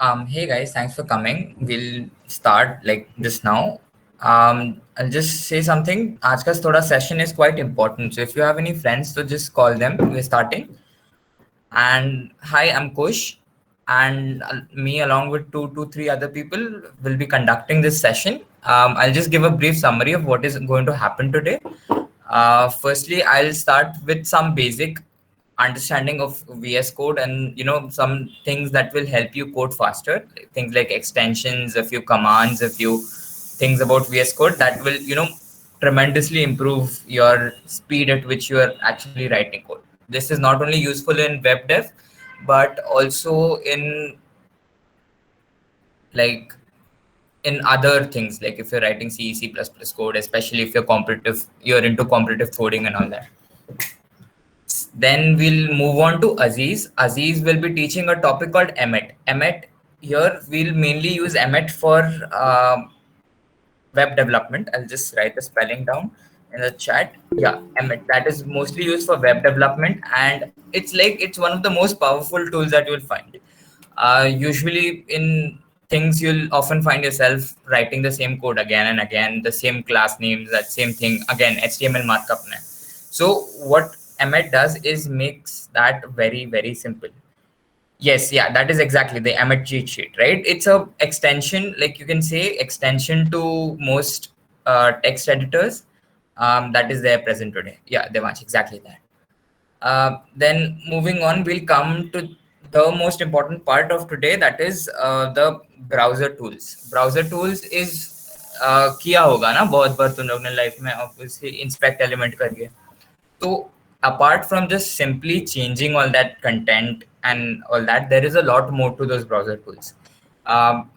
Hey guys, thanks for coming. We'll start like this now. I'll just say something. आज का थोड़ा session is quite important. So if you have any friends, so just call them. We're starting. And hi, I'm Kush, and me along with two to three other people will be conducting this session. I'll just give a brief summary of what is going to happen today. Firstly, I'll start with some basic understanding of VS Code and some things that will help you code faster. Things like extensions, a few commands, a few things about VS Code that will tremendously improve your speed at which you are actually writing code. This is not only useful in web dev, but also in like in other things, like if you're writing C, C++ code, especially if you're into competitive coding and all that. Then we'll move on to Aziz. Aziz will be teaching a topic called Emmet. Emmet, here we'll mainly use Emmet for web development. I'll just write the spelling down in the chat. Yeah, Emmet. That is mostly used for web development, and it's one of the most powerful tools that you'll find. Usually in things, you'll often find yourself writing the same code again and again, the same class names, that same thing again, HTML markup. So what Emmet does is makes that very, very simple. Yes, yeah, that is exactly the Emmet cheat sheet, right? It's a extension, like you can say extension to most text editors that is there present today. Yeah, Devansh, exactly that. Then moving on, we'll come to the most important part of today, that is the browser tools. Browser tools is किया होगा ना बहुत बार तुम लोग ने life में, obviously inspect element करके. So apart from just simply changing all that content and all that, there is a lot more to those browser tools.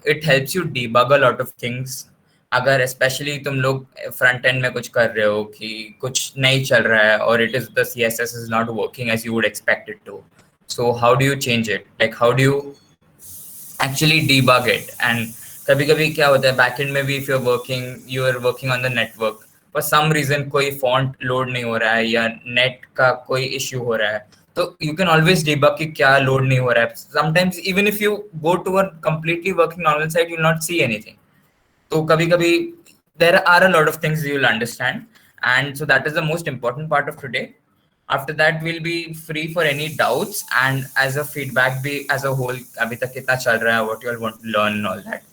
It helps you debug a lot of things. अगर especially तुम लोग front end में कुछ कर रहे हो कि कुछ नहीं चल रहा है, or it is the CSS is not working as you would expect it to. So how do you change it? Like how do you actually debug it? And कभी कभी क्या होता है बैकएंड में भी, if you are working on the network, for some reason कोई font load नहीं हो रहा है या net का कोई issue हो रहा है, तो you can always debug कि क्या load नहीं हो रहा है. Sometimes even if you go to a completely working normal site, you'll not see anything. तो कभी कभी there are a lot of things you'll understand, and so that is the most important part of today. After that, we'll be free for any doubts and as a feedback be as a whole, abhi tak kitna chal raha hai, what you all want to learn and all that.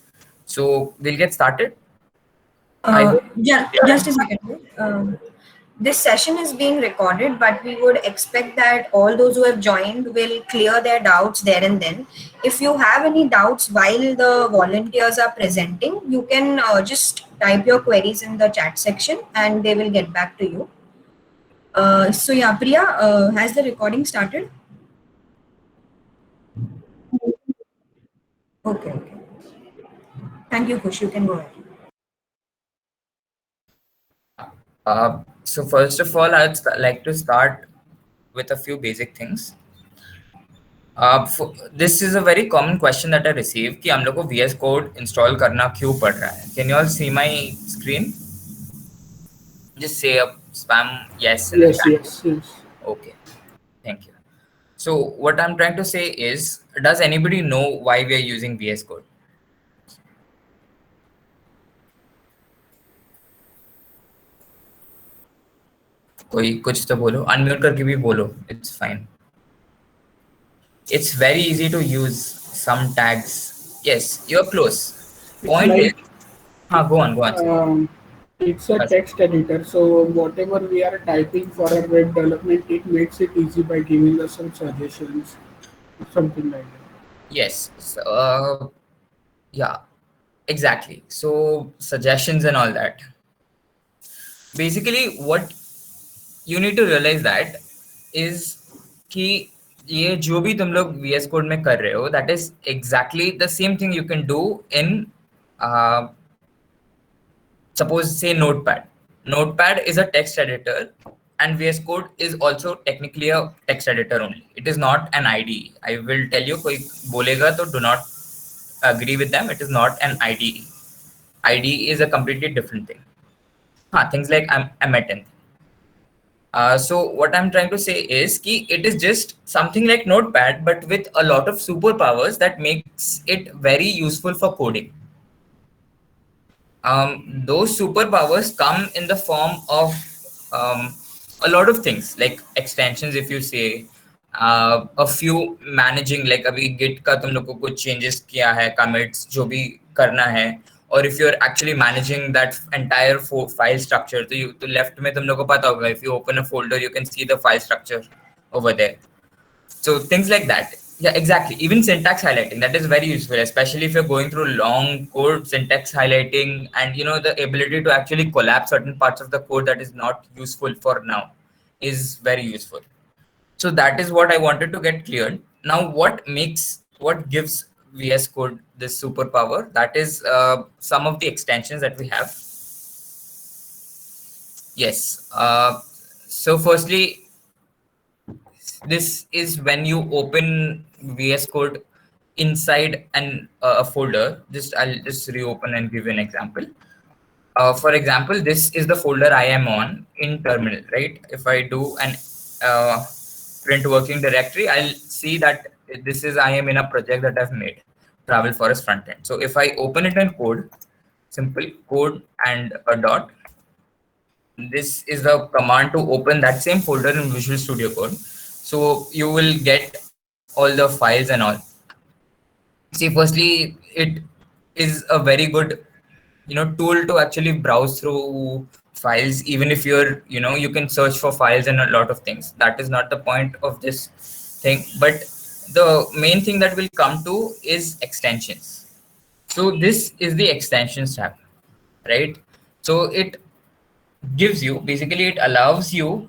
So we'll get started. I hope. Yeah, Yeah. just a second. This session is being recorded, but we would expect that all those who have joined will clear their doubts there and then. If you have any doubts while the volunteers are presenting, you can just type your queries in the chat section and they will get back to you. So yeah, Priya, has the recording started? Okay, okay. Thank you, Kush. You can go ahead. So first of all, I'd like to start with a few basic things. This is a very common question that I receive कि हम लोग को VS Code install करना क्यों पड़ रहा है. Can you all see my screen? Just say a spam yes in the Yes, chat. yes. Okay, thank you. So what I'm trying to say is, does anybody know why we are using VS Code? कोई कुछ तो बोलो, unmute करके भी बोलो, it's fine. It's very easy to use some tags. Yes, you're close. It's Point like is, go on. it's a text editor. So whatever we are typing for our web development, it makes it easy by giving us some suggestions, something like that. Yes. So, yeah, exactly. So suggestions and all that. Basically, what you need to realize that is कि ये जो भी तुम लोग VS Code में कर रहे हो, that is exactly the same thing you can do in suppose say Notepad. Notepad is a text editor and VS Code is also technically a text editor only. It is not an IDE. I will tell you, कोई बोलेगा तो do not agree with them. It is not an IDE. IDE is a completely different thing. Things like Emmet. So what I'm trying to say is ki it is just something like Notepad, but with a lot of superpowers that makes it very useful for coding. Those superpowers come in the form of um, a lot of things like extensions, if you say, a few managing, like अभी git का तुम लोग को कुछ changes किया है, commits जो भी करना है, or if you're actually managing that entire file structure, तो left में तुम लोग को पता होगा, if you open a folder you can see the file structure over there. So things like that. Yeah, exactly. Even syntax highlighting, that is very useful, especially if you're going through long code. Syntax highlighting and the ability to actually collapse certain parts of the code that is not useful for now is very useful. So that is what I wanted to get cleared. Now, what gives VS Code this superpower? That is some of the extensions that we have. Yes. So firstly, this is when you open VS Code inside a folder. I'll just reopen and give you an example. For example, this is the folder I am on in terminal, right? If I do an print working directory, I'll see that I am in a project that I've made, Travel Forest Frontend. So if I open it in code, simple code and a dot, this is the command to open that same folder in Visual Studio Code. So you will get all the files and all. See, firstly, it is a very good tool to actually browse through files. Even if you can search for files and a lot of things. That is not the point of this thing, but the main thing that will come to is extensions. So this is the extensions tab, right? So it gives you, basically it allows you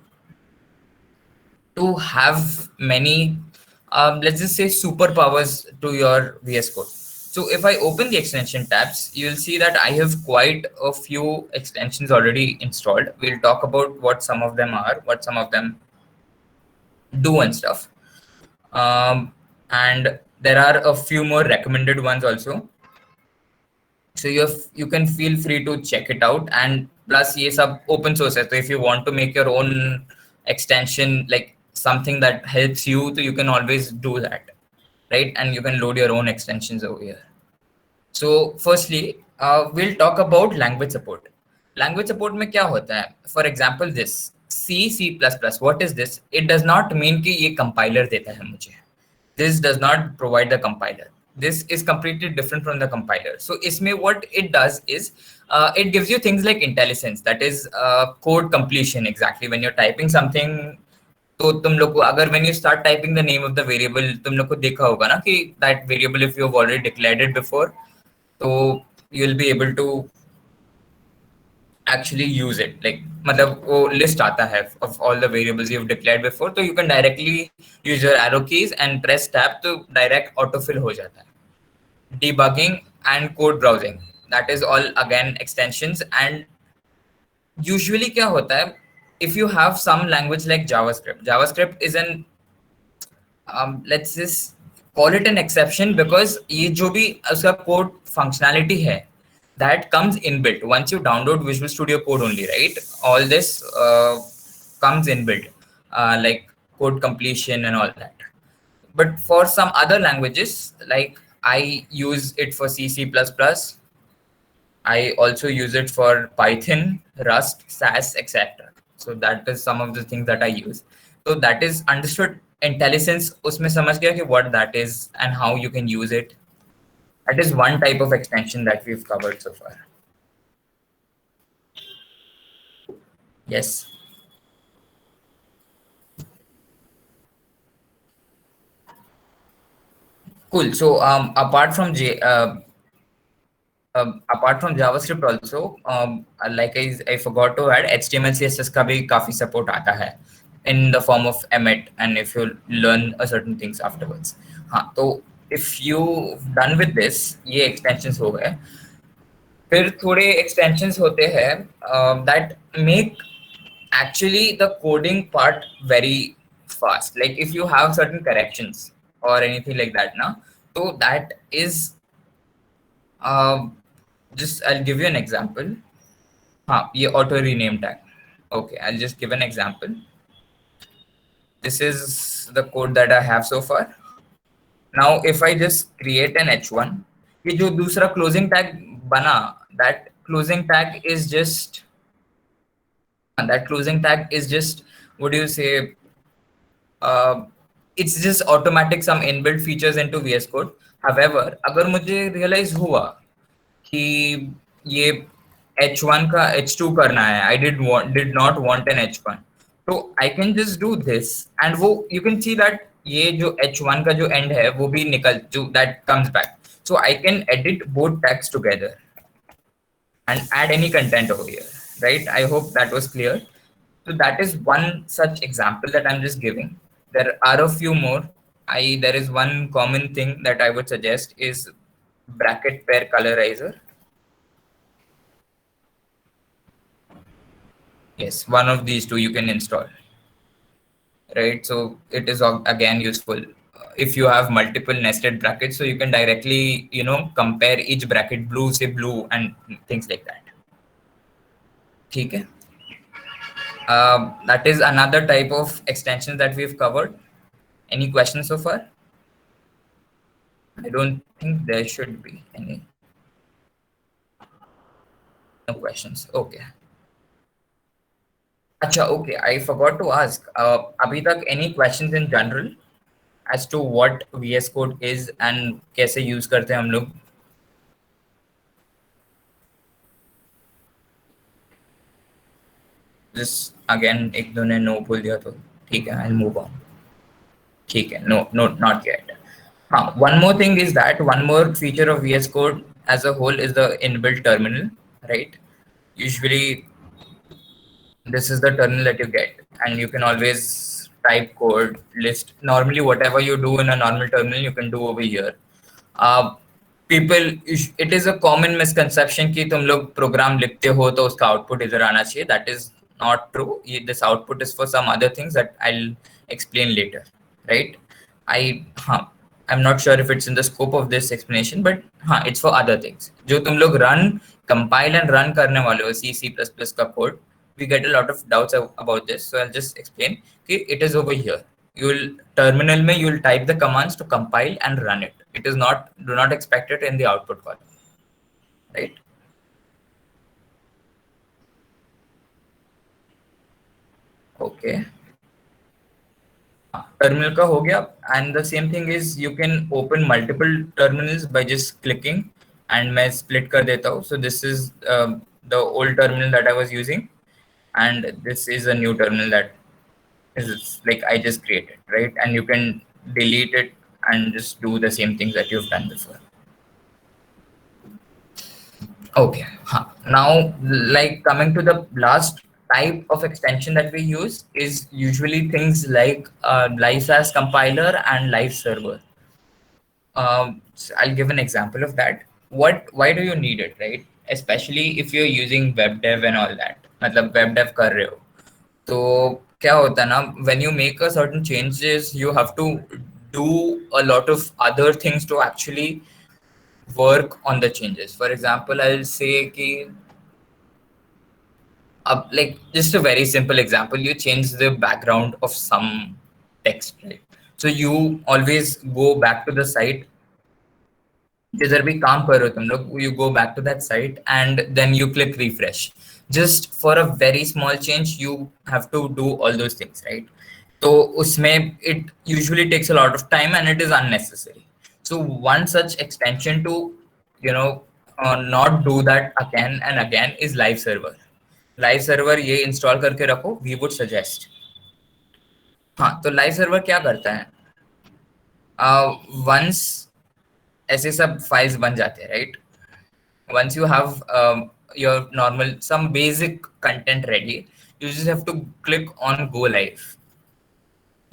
to have many let's just say superpowers to your VS Code. So if I open the extension tabs, you'll see that I have quite a few extensions already installed. We'll talk about what some of them are, what some of them do and stuff. And there are a few more recommended ones also. So you can feel free to check it out. And plus, ye sab open source hai. So if you want to make your own extension, like something that helps you, so you can always do that, right? And you can load your own extensions over here. So firstly, we'll talk about language support. Language support में क्या होता है? For example, this C++. What is this? It does not mean कि ये compiler देता है मुझे. This does not provide the compiler. This is completely different from the compiler. So इसमें what it does is it gives you things like IntelliSense, that is code completion. Exactly, when you're typing something, तो तुम लोग को अगर when you start typing the name of the variable, तुम लोग को देखा होगा ना कि that variable, if you have already declared it before, so you'll be able to actually use it. Like मतलब वो list आता है of all the variables you've declared before, so you can directly use your arrow keys and press tab to direct autofill हो जाता है. Debugging and code browsing, that is all again extensions. And usually क्या होता है, if you have some language like JavaScript is an let's just call it an exception, because ये जो भी उसका code functionality है, that comes inbuilt once you download Visual Studio Code only, right? All this comes inbuilt, like code completion and all that. But for some other languages, like I use it for C++, I also use it for Python, Rust, SAS, etc. So that is some of the things that I use. So that is understood. IntelliSense, उसमें समझ गया कि what that is and how you can use it. That is one type of extension that we've covered so far. Yes. Cool. So apart from JavaScript also, like I forgot to add, HTML CSS का भी काफी support आता है in the form of Emmet, and if you learn a certain things afterwards. हाँ, तो if you done with this, ये extensions हो गए. फिर थोड़े extensions होते हैं that make actually the coding part very fast. Like if you have certain corrections or anything like that, now, so that is just I'll give you an example. ये auto rename tag. Okay, I'll just give an example. this is the code that I have so far. Now, if I just create an h1, ये जो दूसरा closing tag बना, that closing tag is just what do you say? Uh, it's just automatic some inbuilt features into VS Code. However, अगर मुझे realize हुआ कि ये h1 का h2 करना है, I did not want an h1, तो I can just do this, and वो you can see that ये जो h1 का जो end है वो भी निकल जो that comes back, so I can edit both tags together and add any content over here, right? I hope that was clear. So that is one such example that I'm just giving. There are a few more. There is one common thing that I would suggest is bracket pair colorizer. Yes, one of these two you can install, right? So it is again useful if you have multiple nested brackets, so you can directly, compare each bracket, blue say blue and things like that. Okay. That is another type of extension that we've covered. Any questions so far? I don't think there should be any. No questions. Okay. Acha, okay. I forgot to ask. Abhi tak any questions in general as to what VS Code is and कैसे use करते हैं हम लोग? Just again एक दो ने no बोल दिया तो ठीक है, I'll move on. ठीक है, no, not yet. One more thing is that one more feature of VS Code as a whole is the inbuilt terminal, right? Usually this is the terminal that you get, and you can always type code, list. Normally whatever you do in a normal terminal you can do over here. It is a common misconception कि तुम लोग program लिखते हो तो उसका output इधर आना चाहिए. That is not true. This output is for some other things that I'll explain later, right? I'm not sure if it's in the scope of this explanation, but it's for other things. जो तुम लोग compile and run करने वाले हो C++ का code, we get a lot of doubts about this, so I'll just explain. Okay, it is over here. Terminal में you'll type the commands to compile and run it. It is not, do not expect it in the output column, right? Okay. Terminal का हो गया, and the same thing is you can open multiple terminals by just clicking, and मैं split कर देता हूँ. So this is the old terminal that I was using, and this is a new terminal that is like I just created, right? And you can delete it and just do the same things that you've done before. Okay. Now, like coming to the last type of extension that we use is usually things like live as compiler and live server. So I'll give an example of that. Why do you need it, right? Especially if you're using web dev and all that. मतलब web dev कर रहे हो, तो क्या होता है ना, when you make a certain changes, you have to do a lot of other things to actually work on the changes. For example, I'll say कि like just a very simple example, you change the background of some text, right? So you always go back to the site. जिधर भी काम कर रहे हो तुम लोग, you go back to that site and then you click refresh. Just for a very small change, you have to do all those things, right? So उसमें it usually takes a lot of time and it is unnecessary. So one such extension to, not do that again and again is live server. Live server ये install करके रखो, we would suggest. तो live server क्या करता है? Once ऐसे सब files बन जाते हैं, right? Once you have your normal some basic content ready, you just have to click on go live.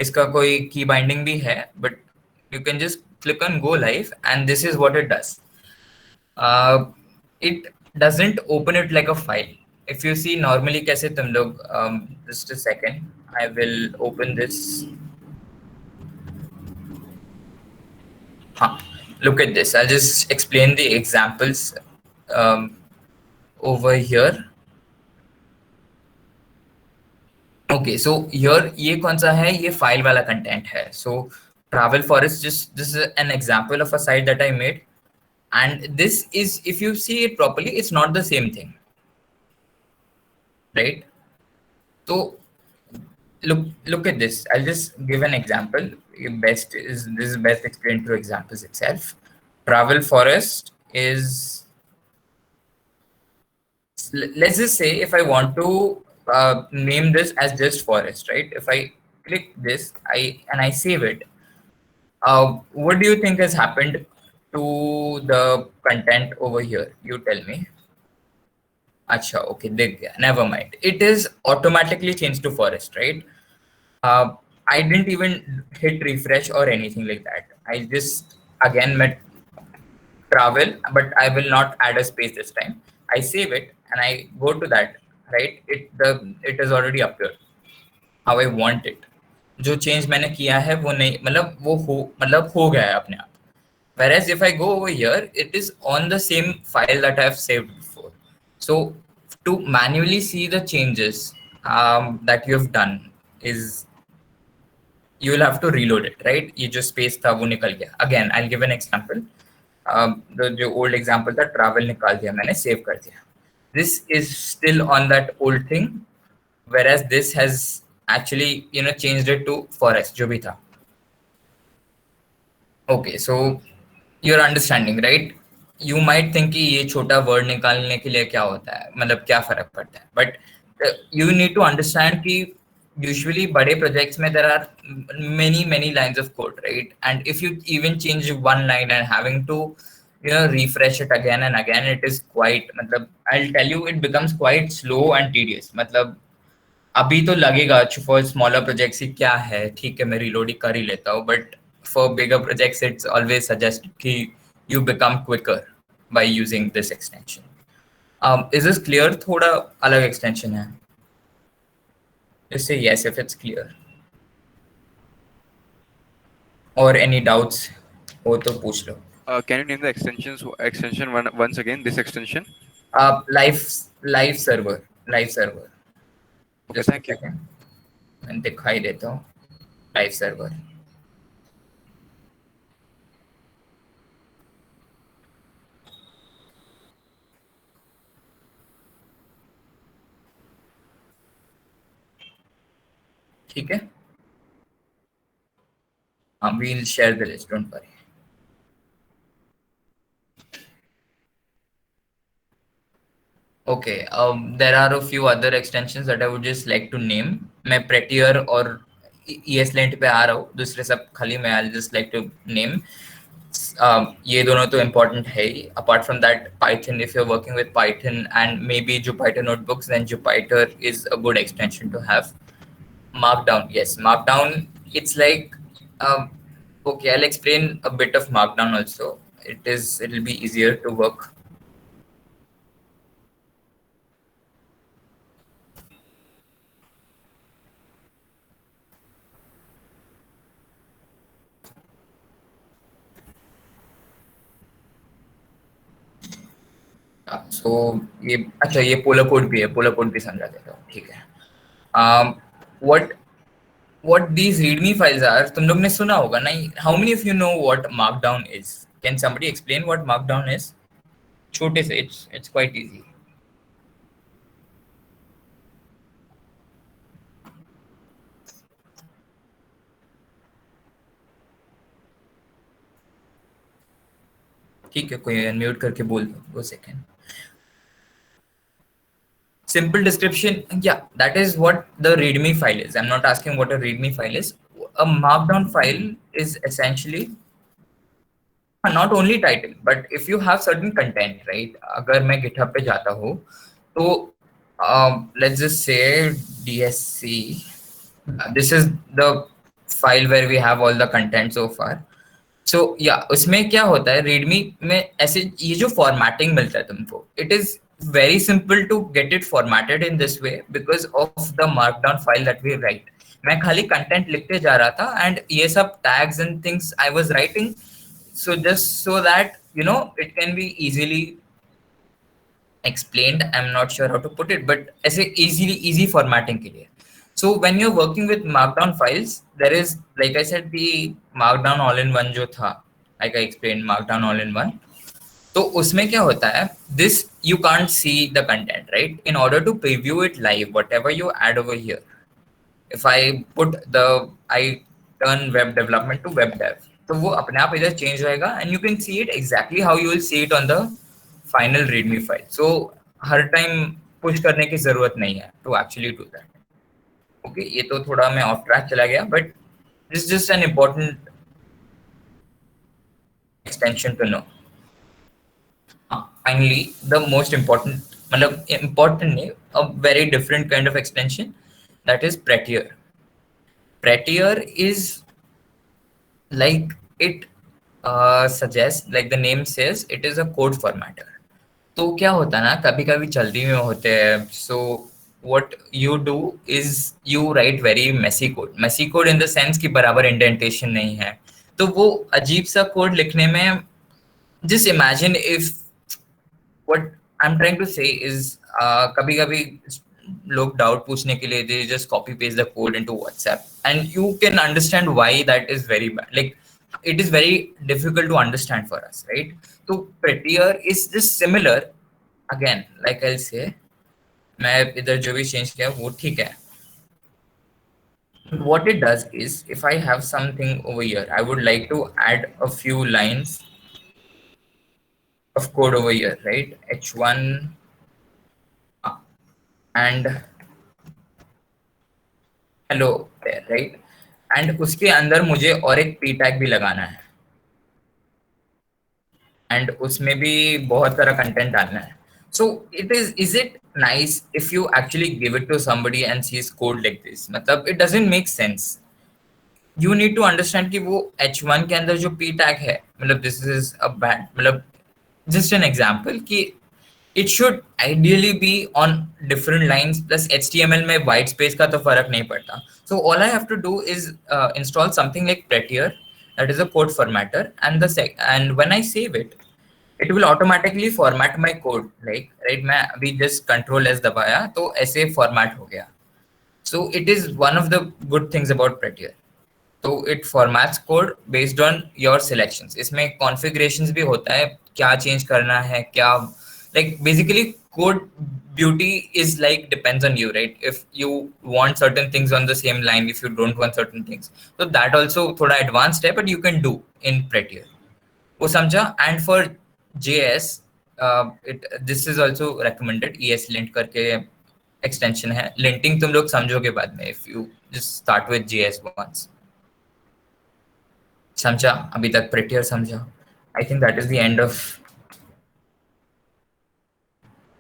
इसका कोई key binding भी है, but you can just click on go live and this is what it does. It doesn't open it like a file. If you see normally कैसे तुम लोग, just a second, I will open this. Look at this. I'll just explain the examples over here. Okay so here ये कौन सा है, ये file वाला content है. So travel forest, just this is an example of a site that I made, and this is, if you see it properly, it's not the same thing, right? So look at this. I'll just give an example. Best is, this is best explained through examples itself. Travel forest is, let's just say if I want to name this as just forest, right? If I click this, I save it, what do you think has happened to the content over here? You tell me. Acha, okay, never mind. It is automatically changed to forest, right? I didn't even hit refresh or anything like that. I just again met travel, but I will not add a space this time. I save it and I go to that, right? It is already appeared how I want it. जो change मैंने किया है वो नहीं, मतलब हो गया है अपने आप. Whereas if I go over here, it is on the same file that I have saved before. So to manually see the changes that you have done is, you will have to reload it, right? ये जो space था वो निकल गया. Again, I'll give an example. जो old example था, travel निकाल दिया मैंने, save कर दिया. This is still on that old thing, whereas this has actually changed it to forest जो भी था. Okay, so you're understanding, right? You might think कि ये छोटा word निकालने के लिए क्या होता है, मतलब क्या फर्क पड़ता है, but you need to understand कि usually बड़े projects में there are many lines of code, right? And if you even change one line and having to refresh it again and again, it is quite, मतलब I'll tell you, it becomes quite slow and tedious. मतलब अभी तो लगेगा for smaller projects ही क्या है, ठीक है मैं reload ही कर ही लेता हूँ, but for bigger projects it's always suggested कि you become quicker by using this extension. Is this clear? थोड़ा अलग extension है. Just say yes if it's clear. Or any doubts हो तो पूछ लो. Can you name the extension once again? This extension. Live server. Okay, thank you. मैं दिखाई देता हूँ live server. ठीक है. We'll share the list, don't worry. Okay, there are a few other extensions that I would just like to name. मैं Prettier और ESLint पे आ रहा हूँ, दूसरे सब खाली मैं I'll just like to name. ये दोनों तो important है ही. Apart from that, Python, if you're working with Python and maybe Jupyter notebooks, then Jupyter is a good extension to have. Markdown, yes, Markdown, it's like, okay, I'll explain a bit of Markdown also. It'll be easier to work. So ये अच्छा, ये polar code भी है, polar code भी समझा देता हूँ, ठीक है. What these readme files are, तुम लोग ने सुना होगा ना? How many of you know what Markdown is? Can somebody explain what Markdown is? छोटे से, it's quite easy. ठीक है, कोई अनम्यूट करके बोल दो, 1 second. Simple description, yeah, that is what the readme file is. I'm not asking what a readme file is. A Markdown file is essentially not only title, but if you have certain content, right? अगर मैं GitHub पे जाता हूँ तो let's just say DSC. This is the file where we have all the content so far. So yeah, उसमें क्या होता है readme में, ऐसे ये जो formatting मिलता है तुमको, it is very simple to get it formatted in this way because of the Markdown file that we write. मैं खाली content लिखते जा रहा था and ये सब tags and things I was writing, so just so that it can be easily explained. I'm not sure how to put it, but ऐसे easy formatting के लिए. So when you're working with Markdown files, there is, like I said, the Markdown all-in-one जो था, like I explained, Markdown all-in-one. तो उसमें क्या होता है? This you can't see the content, right? In order to preview it live, whatever you add over here, if I turn web development to web dev, तो वो अपने आप इधर change होएगा, and you can see it exactly how you will see it on the final readme file. So her time push करने की जरूरत नहीं है to actually do that. Okay, ये तो थोड़ा मैं off track चला गया, but this is just an important extension to know. Finally, the most important, a very different kind of extension, that is Prettier. Prettier is like it suggests, like the name says, it is a code formatter. तो क्या होता है ना, कभी कभी जल्दी में होते हैं, so what you do is you write very messy code in the sense कि बराबर indentation नहीं है, तो वो अजीब सा कोड लिखने में, just imagine if, what I'm trying to say is, कभी कभी लोग डाउट पूछने के लिए they just copy paste the code into WhatsApp, and you can understand why that is very bad. Like it is very difficult to understand for us, right? So Prettier is just similar. Again, like I'll say, मैं इधर जो भी change किया वो ठीक है. What it does is, if I have something over here, I would like to add a few lines of code over here, right? H1 and hello there, right? And उसके अंदर मुझे और एक p tag भी लगाना है, and उसमें भी बहुत सारा कंटेंट डालना है. So is it nice if you actually give it to somebody and sees code like this? मतलब it doesn't make sense. You need to understand कि वो H1 के अंदर जो p tag है, मतलब this is a bad, मतलब just an example कि it should ideally be on different lines, plus HTML में white space का तो फर्क नहीं पड़ता. So all I have to do is install something like Prettier, that is a code formatter, and when I save it, it will automatically format my code. Like right, मैं अभी just Control S दबाया तो ऐसे format हो गया. So it is one of the good things about Prettier. तो it formats code based on your selections. इसमें configurations भी होता है, क्या change करना है, क्या, like basically code beauty is like depends on you, right? If you want certain things on the same line, if you don't want certain things, so that also थोड़ा advanced है, but you can do in Prettier. वो समझा? And for JS, this is also recommended. ESLint करके extension है. Linting तुम लोग समझोगे बाद में if you just start with JS once. समझा? अभी तक Prettier समझा? I think that is the end of.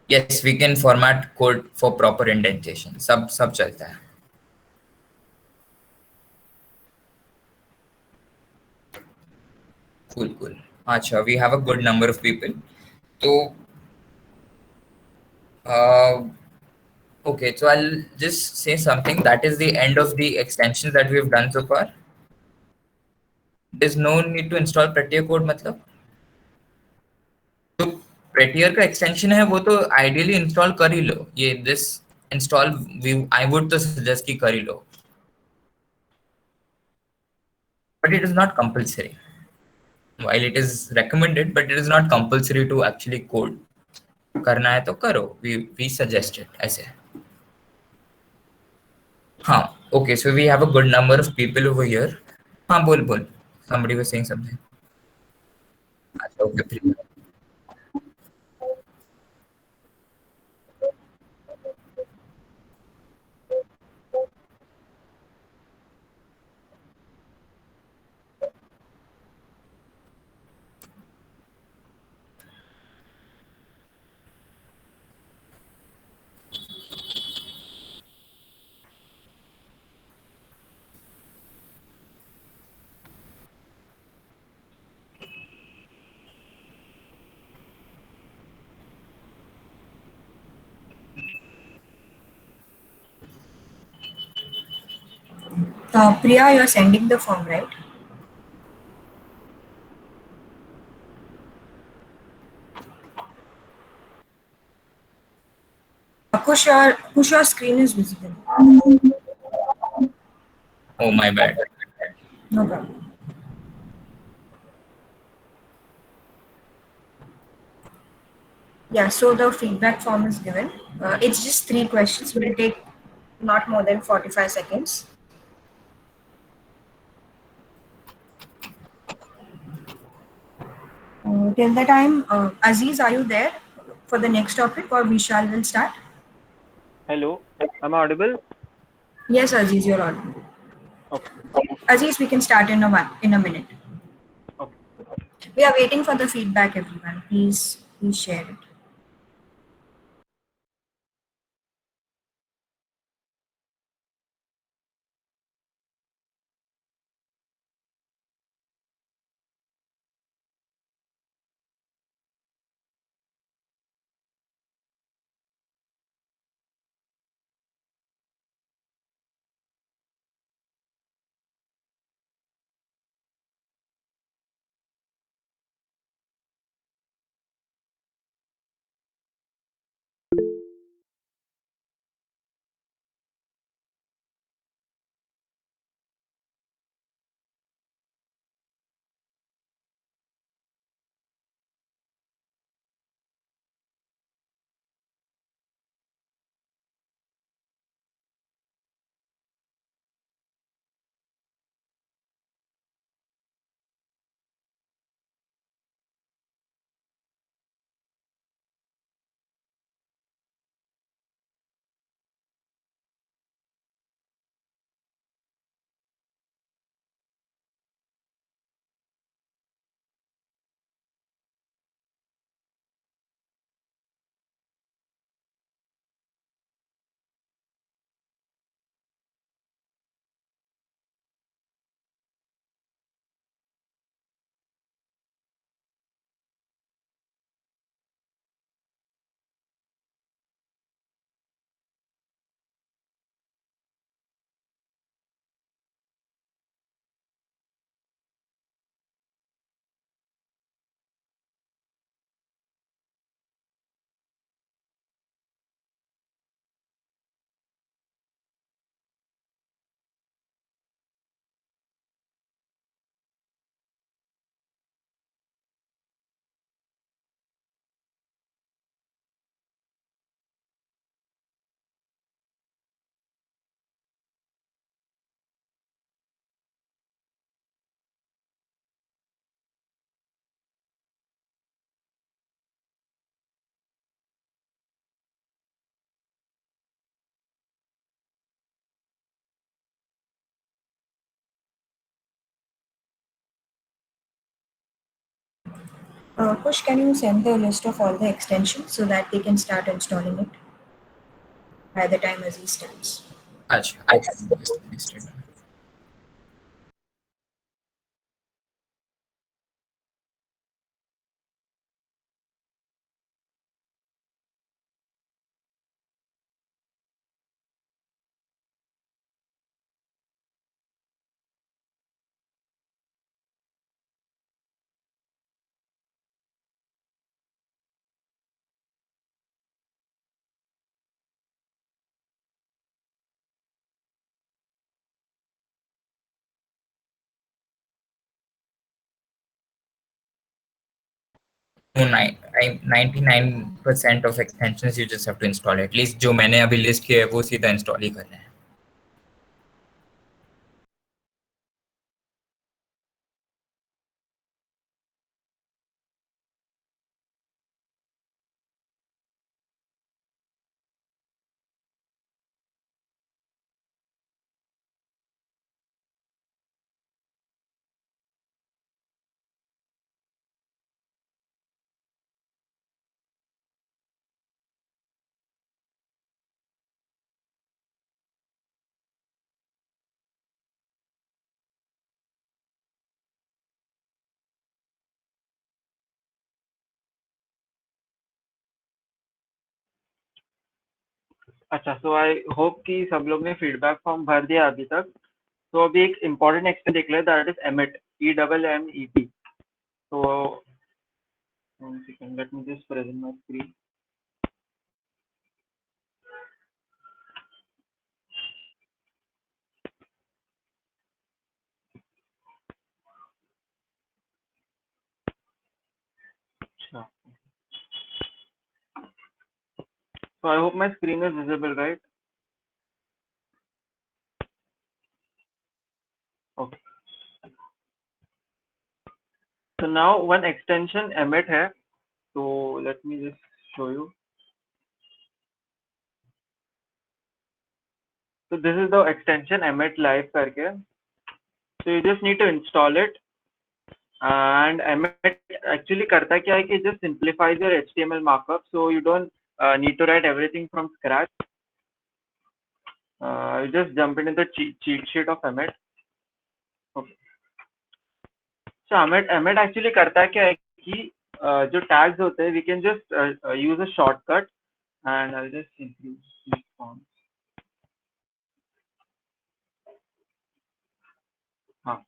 Yes, we can format code for proper indentation. सब चलता है. Cool. अच्छा, we have a good number of people. So, okay, so I'll just say something. That is the end of the extensions that we've done so far. There's no need to install Prettier code, मतलब. तो Prettier का extension है वो तो ideally install कर ही लो. ये this install I would तो suggest कि कर ही लो. But it is not compulsory. While it is recommended, but it is not compulsory to actually code. करना है तो करो. We suggest it ऐसे. हाँ, okay. So we have a good number of people over here. हाँ, बोल. Somebody was saying something. Okay. Priya, you're sending the form, right? Push your screen is visible. Oh, my bad. No problem. Yeah, so the feedback form is given. It's just 3 questions. Will take not more than 45 seconds. Till the time, Aziz, are you there for the next topic, or Vishal will start? Hello, am I audible? Yes, Aziz, you're on. Okay, Aziz, we can start in a minute. okay. We are waiting for the feedback, everyone. Please share it. Kush, can you send the list of all the extensions so that they can start installing it by the time Aziz starts? Acha, I can just list it. No, 99% of extensions you just have to install. At least जो मैंने अभी list किया है वो सीधा install ही करना है. अच्छा, सो आई होप कि सब लोग ने फीडबैक फॉर्म भर दिया अभी तक. तो अभी एक इम्पोर्टेंट एक्सटेंशन देख ले, दैट इज एमिट, EMMET. तो one second, let me just present my screen. So I hope my screen is visible, right? Okay. So now one extension emit है. So let me just show you. So this is the extension emit live करके. So you just need to install it. And emit actually करता क्या है कि just simplifies your HTML markup, so you don't need to write everything from scratch. You just jump into the cheat sheet of emit. Okay. So emit actually करता क्या है कि जो tags होते हैं we can just use a shortcut, and I'll just increase these fonts. हाँ.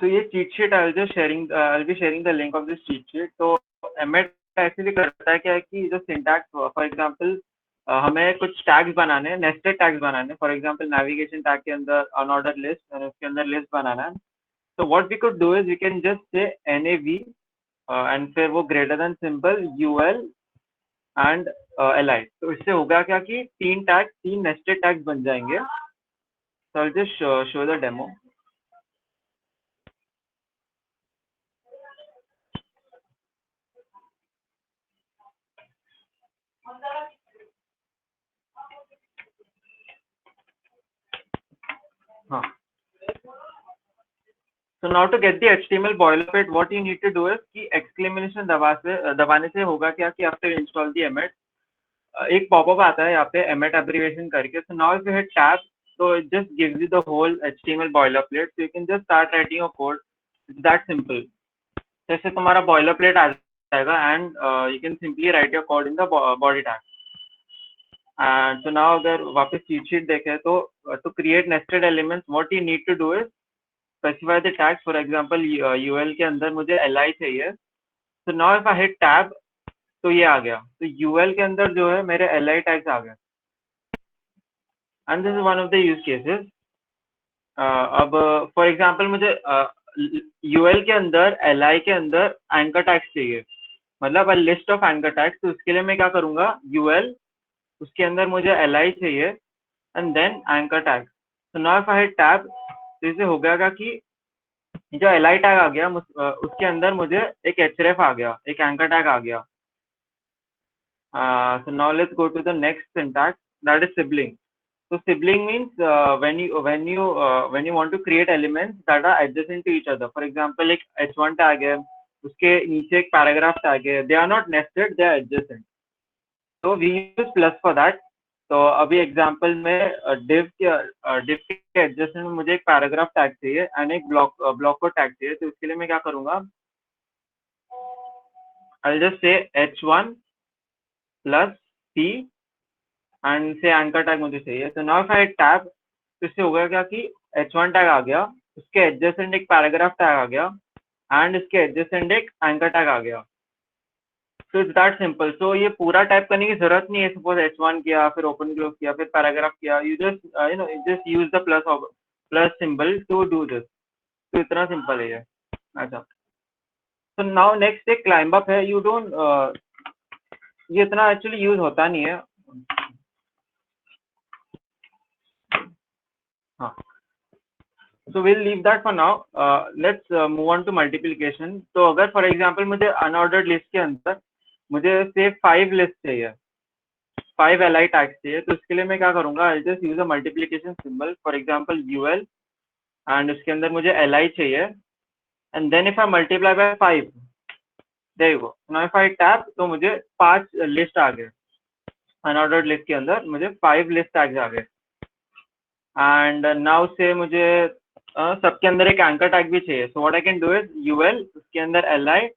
So ये cheat sheet I'll be sharing the link of this cheat sheet. So emit actually करता है क्या है कि जो syntax, for example हमें कुछ tags बनाने हैं, nested tags बनाने हैं, for example navigation tag के अंदर unordered list और उसके अंदर list बनाना है. So what we could do is we can just say nav and फिर वो greater than symbol ul and li. तो इससे होगा क्या कि तीन nested tags बन जाएंगे. So I'll just show the demo. हाँ. So now to get the HTML boilerplate, what you need to do is कि exclamation दबाने से होगा क्या कि after install the emit एक pop-up आता है यहाँ पे emit abbreviation करके. So now if you hit tab, so it just gives you the whole HTML boilerplate. So you can just start writing your code. It's that simple. जैसे तुम्हारा boilerplate आ जाएगा and you can simply write your code in the body tag. And so now अगर वापस cheat sheet देखें तो to create nested elements, what you need to do is specify the tags. For example ul के अंदर मुझे li चाहिए. So now if I hit tab तो ये आ गया. तो ul के अंदर जो है मेरे li tags आ गए. And this is one of the use cases. अब for example मुझे ul के अंदर li के अंदर anchor tags चाहिए, मतलब a list of anchor tags. तो उसके लिए मैं क्या करूँगा, ul उसके अंदर मुझे li चाहिए and then anchor tag. So now if I hit tab तो इसे हो गया कि जो li tag आ गया उसके अंदर मुझे एक href आ गया, एक anchor tag आ गया. So now let's go to the next syntax, that is sibling. So sibling means when you want to create elements that are adjacent to each other. For example एक h1 tag है, उसके नीचे एक paragraph tag है, they are not nested, they are adjacent. So we use plus for that. तो अभी example में div के adjacent में मुझे एक paragraph tag चाहिए and एक block को tag चाहिए. तो उसके लिए मैं क्या करूँगा, I'll just say h1 plus p and say anchor tag मुझे चाहिए. So now if I hit tab तो इससे होगा क्या कि h1 tag आ गया, उसके adjacent एक paragraph tag आ गया and इसके adjacent एक anchor tag आ गया. So it's that simple. So ये पूरा टाइप करने की जरूरत नहीं है. Suppose h1 किया, फिर open close किया, फिर paragraph किया, you just you just use the plus symbol to do this. तो इतना simple है ये. अच्छा. So now next एक climb up है. You don't ये इतना actually use होता नहीं है. हाँ. So we'll leave that for now. Let's move on to multiplication. तो अगर for example मुझे unordered list के अंदर मुझे say 5 list चाहिए, 5 li tags चाहिए, तो इसके लिए मैं क्या करूँगा, I'll just use a multiplication symbol. For example ul and उसके अंदर मुझे li चाहिए and then if I multiply by 5, there you go. Now if I tab तो मुझे 5 list आ गए, unordered list के अंदर मुझे 5 list tags आ गए. And now say मुझे सबके अंदर एक anchor tag भी चाहिए. So what I can do is ul उसके अंदर li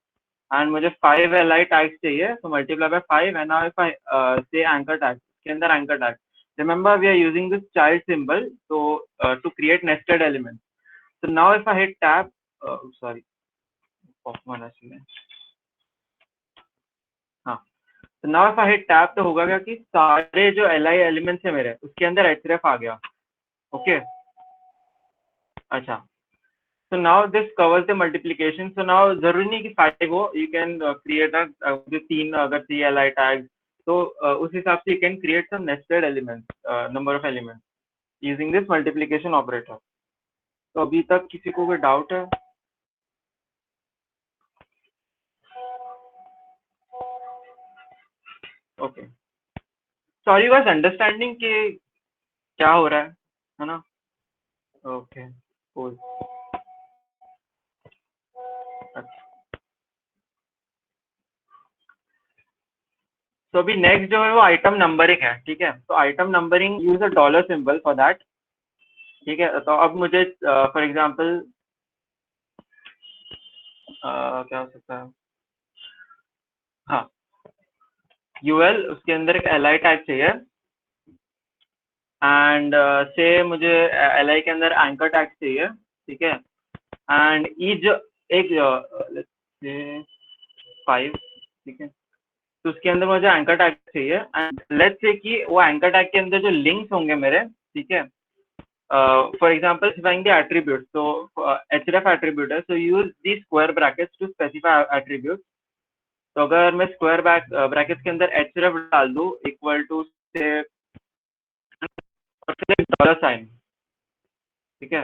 and मुझे 5 li tags चाहिए, so multiply by 5 and now if I say anchor tag, उसके अंदर anchor tag. Remember we are using this child symbol to create nested elements. So now if I hit tab, sorry, हाँ. So now if I hit tab तो होगा क्या कि सारे जो li elements है मेरे उसके अंदर href आ गया. Okay. अच्छा. So now this covers the multiplication. So now जरूरी नहीं कि 5 हो, you can create a 3 अगर 3 li tags तो उस हिसाब से you can create some nested elements, number of elements using this multiplication operator. तो अभी तक किसी को कोई डाउट है? ओके, सॉरी वाज अंडरस्टैंडिंग कि क्या हो रहा है ना? Okay, cool. तो अभी नेक्स्ट जो है वो आइटम नंबरिंग है, ठीक है? तो item numbering use a dollar symbol for that, ठीक है? तो अब मुझे फॉर एग्जांपल क्या हो सकता है, हाँ, यूएल, उसके अंदर एक एल आई टैग चाहिए, एंड से मुझे एल आई के अंदर एंकर टैग चाहिए, ठीक है? एंड ईच एक 5, ठीक है? तो उसके अंदर मुझे एंकर टैग चाहिए, एंड लेट्स से कि वो एंकर टैग के अंदर जो लिंक्स होंगे मेरे, ठीक है? For example specifying the attribute, तो href एट्रीब्यूट है, so use the square brackets to specify attribute. तो अगर मैं स्क्वायर ब्रैकेट्स के अंदर href डाल दूं इक्वल टू से डॉलर साइन, ठीक है?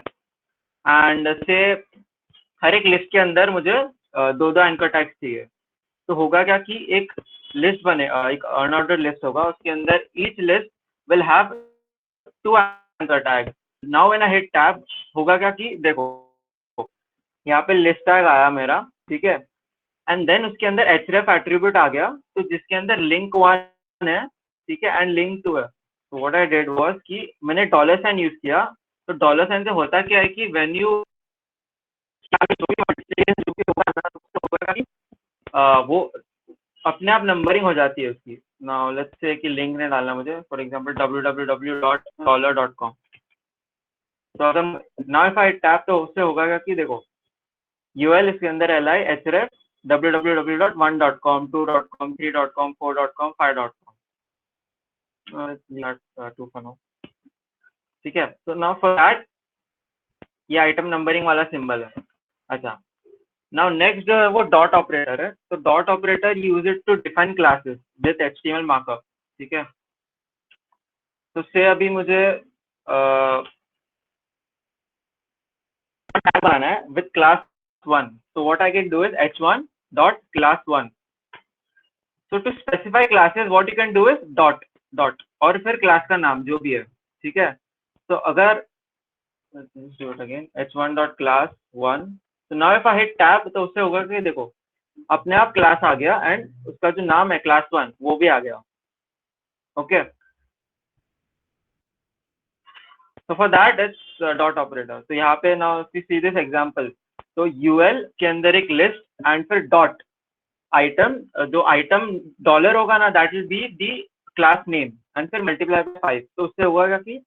एंड से हर एक लिस्ट के अंदर मुझे दो एंकर टैग्स चाहिए. तो होगा क्या कि एक लिस्ट बने, एक अनऑर्डर्ड लिस्ट होगा, उसके अंदर each list will have 2 anchor tag. Now when I hit tab, होगा क्या कि देखो यहाँ पे लिस्ट टैग आया मेरा, ठीक है? एंड देन उसके अंदर href एट्रीब्यूट आ गया, तो जिसके अंदर लिंक 1 है, ठीक है, एंड लिंक 2 है. तो व्हाट आई डिड वाज कि मैंने डॉलर साइन यूज किया. तो डॉलर साइन से होता क्या है कि व्हेन यू जो भी मल्टीप्लिकेशन जो भी होगा ना, तो होगा कि वो अपने आप नंबरिंग हो जाती है उसकी. नाउ लेट्स से कि लिंक नहीं डालना मुझे, फॉर एग्जांपल www.dollar.com. तो अगर नाउ इफ आई टैप, तो उससे होगा कि देखो यूएल, इसके अंदर li href www.1.com 2.com 3.com 4.com 5.com, ठीक है? तो नाउ फॉर दैट ये आइटम नंबरिंग वाला सिंबल है. अच्छा, नाउ नेक्स्ट जो है वो डॉट ऑपरेटर है. तो dot operator use it to define classes with HTML markup, ठीक है? तो से अभी मुझे टैग बनाना है विद class 1. so what I can do is h1 dot class 1. so to specify classes what you can do is dot और फिर क्लास का नाम जो भी है, ठीक है? तो अगर do it again, h1 dot class 1. so now if I hit tab, तो उससे होगा कि देखो अपने आप क्लास आ गया, एंड उसका जो नाम है क्लास 1 वो भी आ गया. Okay, so for that it's dot operator. तो यहाँ पे now if you see this example, तो ul के अंदर एक लिस्ट एंड फिर डॉट आइटम, जो आइटम डॉलर होगा ना, that will be the class name, and फिर मल्टीप्लाई बाय 5. तो उससे होगा कि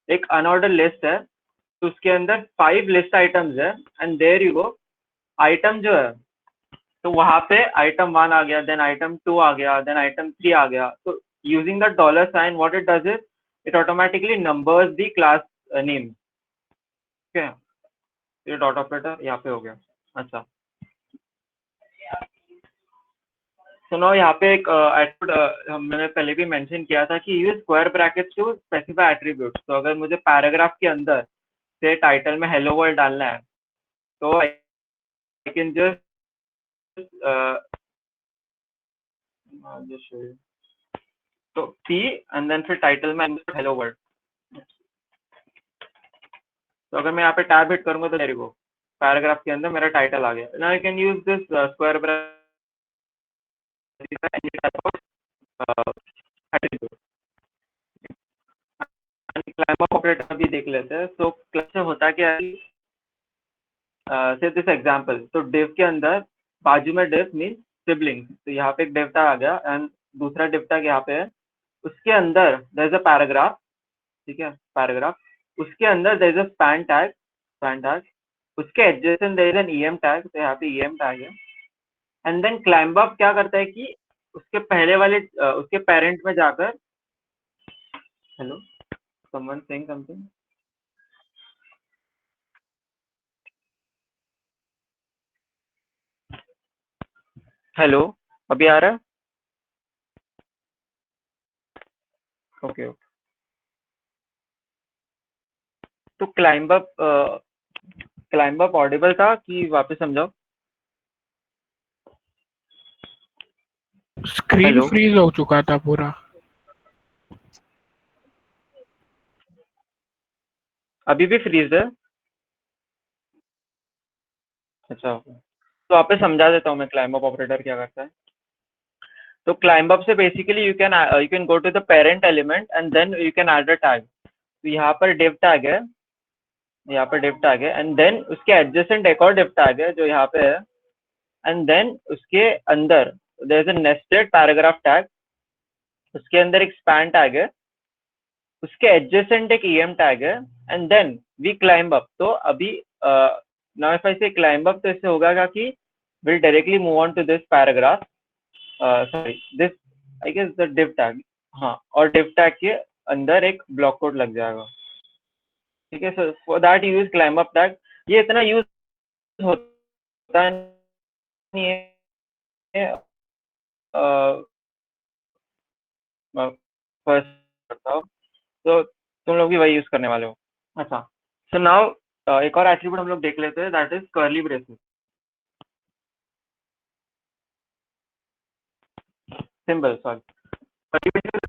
एक अनऑर्डर लिस्ट है, तो उसके अंदर 5 लिस्ट आइटम्स है, and there you go, item जो है तो वहां पे आइटम 1 आ गया, देन आइटम 2 आ गया, देन आइटम 3 आ गया. तो using the dollar sign what it does is it automatically numbers the class name. ठीक है, ये डॉट ऑपरेटर यहाँ पे हो गया. अच्छा, सुनो, यहाँ पे एक मैंने पहले भी मेंशन किया था कि use square brackets to specify attributes. तो अगर मुझे पैराग्राफ के अंदर से टाइटल में हेलो वर्ल्ड डालना है, तो आई कैन जस्ट तो P एंड देन फिर टाइटल में हेलो वर्ल्ड. तो अगर मैं यहाँ पे टैब हिट करूंगा तो मेरे को पैराग्राफ के अंदर मेरा टाइटल आ गया. Now I can use this square bracket climb operator भी देख लेते हैं. तो क्लास होता क्या है, से दिस एग्जांपल, तो डिव के अंदर बाजू में डिव मीन सिबलिंग. तो यहाँ पे एक डिव टैग आ गया, एंड दूसरा डिव टैग यहाँ पे है. उसके अंदर देयर इज अ पैराग्राफ, ठीक है, पैराग्राफ. उसके अंदर there is a span tag. उसके adjacent there is an EM tag, तो यहाँ पे ईएम टैग है. एंड देन क्लाइंब अप क्या करता है कि उसके पहले वाले उसके पेरेंट में जाकर, hello, someone saying something. Hello, अभी आ रहा है? Okay okay. तो क्लाइंब अप ऑडिबल था कि वापस समझाओ? स्क्रीन हेलो, फ्रीज हो चुका था पूरा। अभी भी फ्रीज है? अच्छा, तो वापस समझा देता हूँ मैं क्लाइंब अप ऑपरेटर क्या करता है। तो क्लाइंब अप से basically you can go to the parent element and then you can add a tag. तो यहाँ पर div टैग है, यहाँ पर div टैग है, एंड देन उसके एडजेसेंट एक और div टैग है जो यहाँ पे है, एंड देन उसके अंदर there is a nested paragraph tag, उसके अंदर एक स्पैन टैग है, उसके एडजेसेंट एक em टैग है, and then we climb up. तो अभी नाउ इफ आई से क्लाइंब अप, तो इससे होगा कि will directly move on to this paragraph, sorry this I guess the div tag, हाँ, और div टैग के अंदर एक ब्लॉक कोड लग जाएगा। ठीक है, so for that use climb up tag. ये इतना यूज होता नहीं है, फर्स्ट बताओ, तो तुम लोग भी वही यूज करने वाले हो। अच्छा, सो नाउ एक और एट्रीब्यूट हम लोग देख लेते हैं, that is curly braces. Symbol, sorry, curly braces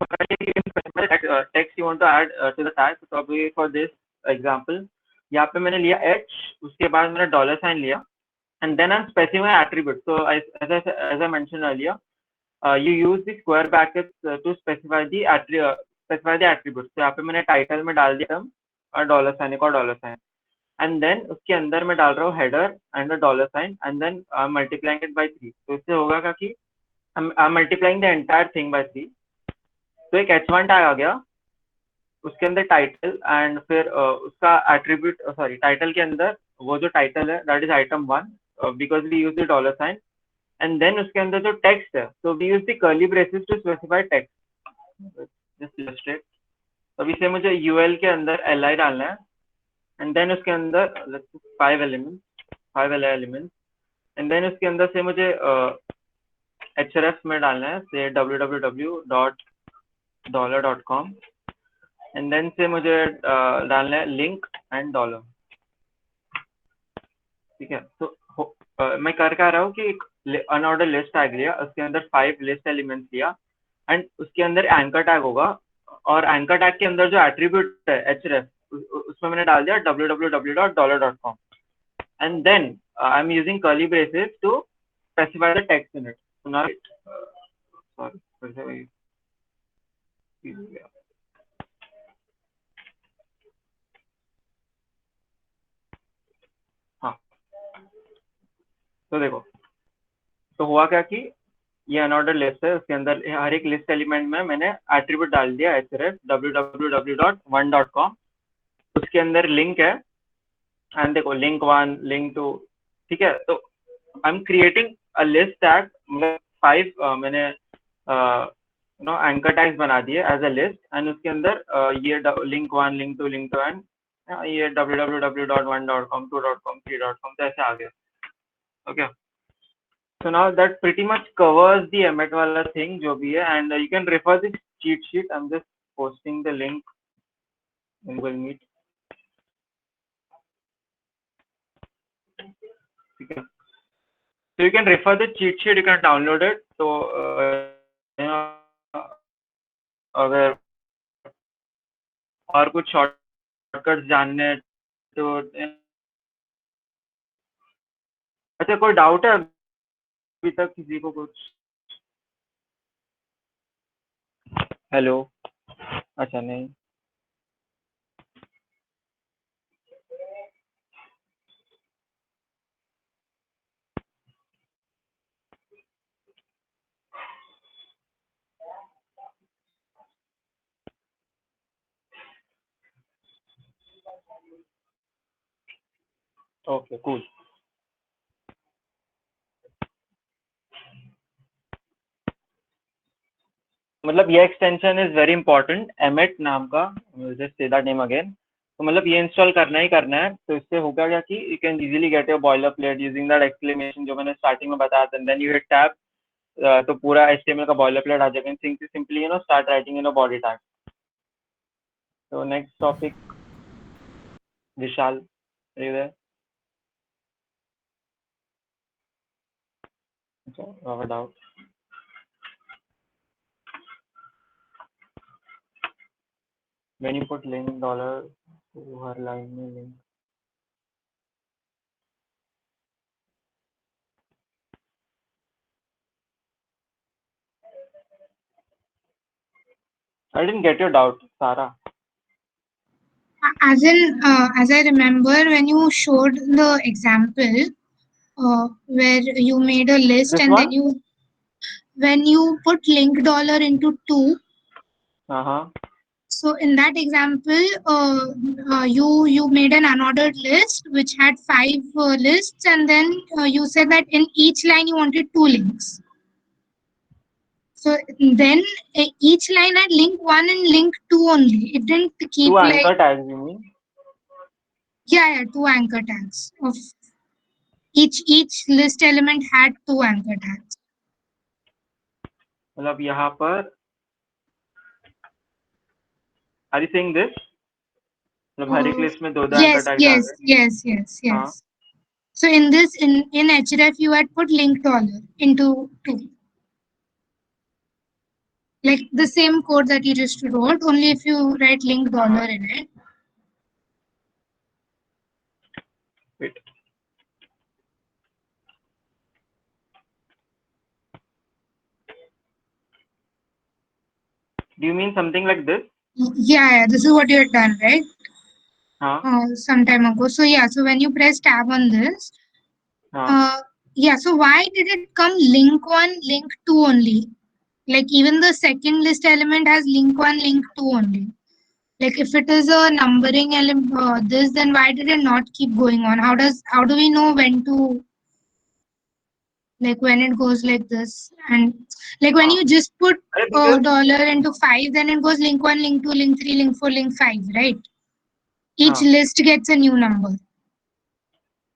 text you want to add to the tag. तो अभी फॉर दिस एग्जांपल यहाँ पे मैंने लिया h, उसके बाद मैंने डॉलर साइन लिया, and then I'm specifying attribute. So as I mentioned earlier, you use the square brackets to specify the attributes. तो यहाँ पे मैंने टाइटल में डाल दिया और डॉलर साइन, एक और डॉलर साइन, एंड देन उसके अंदर मैं डाल रहा हूँ header and dollar sign, and then multiplying it by 3। तो इससे होगा कि I am multiplying the entire thing by 3। तो एक h1 टैग आ गया, उसके अंदर टाइटल, एंड फिर उसका एट्रीब्यूट, सॉरी, टाइटल के अंदर वो जो टाइटल है that is item 1, because we use the dollar sign, and then उसके अंदर जो टेक्स्ट है, तो we use the curly braces to specify text. Just illustrate. अभी से मुझे यूएल के अंदर li डालना है, एंड देन उसके अंदर 5 li एलिमेंट्स, एंड देन उसके अंदर से मुझे href में डालना है, से www.dollar.com, एंड देन से मुझे डालना है लिंक एंड डॉलर। ठीक है, तो मैं कर रहा हूँ कि एक अनऑर्डर लिस्ट टैग लिया, उसके अंदर 5 लिस्ट एलिमेंट्स लिया, एंड उसके अंदर एंकर टैग होगा, और एंकर टैग के अंदर जो एट्रीब्यूट है href, उसमें मैंने डाल दिया www.dollar.com, and then I am using curly braces to specify the text in it. Sorry, हाँ, तो देखो, तो हुआ क्या कि ये अनऑर्डर लिस्ट है, उसके अंदर हर एक लिस्ट एलिमेंट में मैंने एट्रीब्यूट डाल दिया href www.1.com, उसके अंदर लिंक है, एंड देखो लिंक 1, लिंक 2। ठीक है, तो I am creating a list tag, मतलब 5 मैंने एंकर टैग्स बना दिए एज अ लिस्ट, एंड उसके अंदर ये लिंक 1, लिंक 2, लिंक 2, एंड ये www.1.com, 2.com, 3.com, तो ऐसे आ गया। Okay, so now that pretty much covers the Emmet wala thing जो भी है, and you can refer this cheat sheet. I'm just posting the link in Google Meet. ठीक है, so you can refer the cheat sheet, you can download it. तो अगर और कुछ shortcuts जानने हैं तो अच्छा, कोई डाउट है अभी तक किसी को कुछ? हेलो, अच्छा नहीं, ओके कूल। मतलब ये एक्सटेंशन इज वेरी इंपॉर्टेंट, एमेट नाम का, just say that name again. तो मतलब ये इंस्टॉल करना ही करना है, तो इससे होगा क्या कि you can easily get your boiler plate using that exclamation जो मैंने स्टार्टिंग में बताया था, देन यू हिट टैब, तो पूरा HTML का बॉयलर प्लेट आ जाएगा, simply start writing in a body tag. So next topic, Vishal, are you there? Okay, I have a doubt. When you put link dollar to her line में link. I didn't get your doubt, Sarah. As I remember, when you showed the example where you made a list This and then one? when you put link dollar into two, Uh-huh. so in that example, you made an unordered list which had five lists, and then you said that in each line you wanted two links. So then each line had link one and link two only. It didn't keep Two like anchor tags, you mean? yeah, two anchor tags of each list element had two anchor tags. मतलब यहाँ पर are you saying this? मतलब हर एक list में दो दो anchor Yes, tags आ yes, गए. yes, yes, हाँ. yes. So in this in href you had put link dollar into two. Like the same code that you just wrote, only if you write link dollar in it. Wait. Do you mean something like this? Yeah, this is what you had done, right? हाँ. Some time ago. So yeah, so when you press tab on this, हाँ. yeah, so why did it come link one, link two only? Like even the second list element has link one, link two only. Like if it is a numbering element, this, then why did it not keep going on? How do we know when to, like when it goes like this? And like when you just put अरे because dollar into five, then it goes link one, link two, link three, link four, link five, right? Each हाँ. list gets a new number.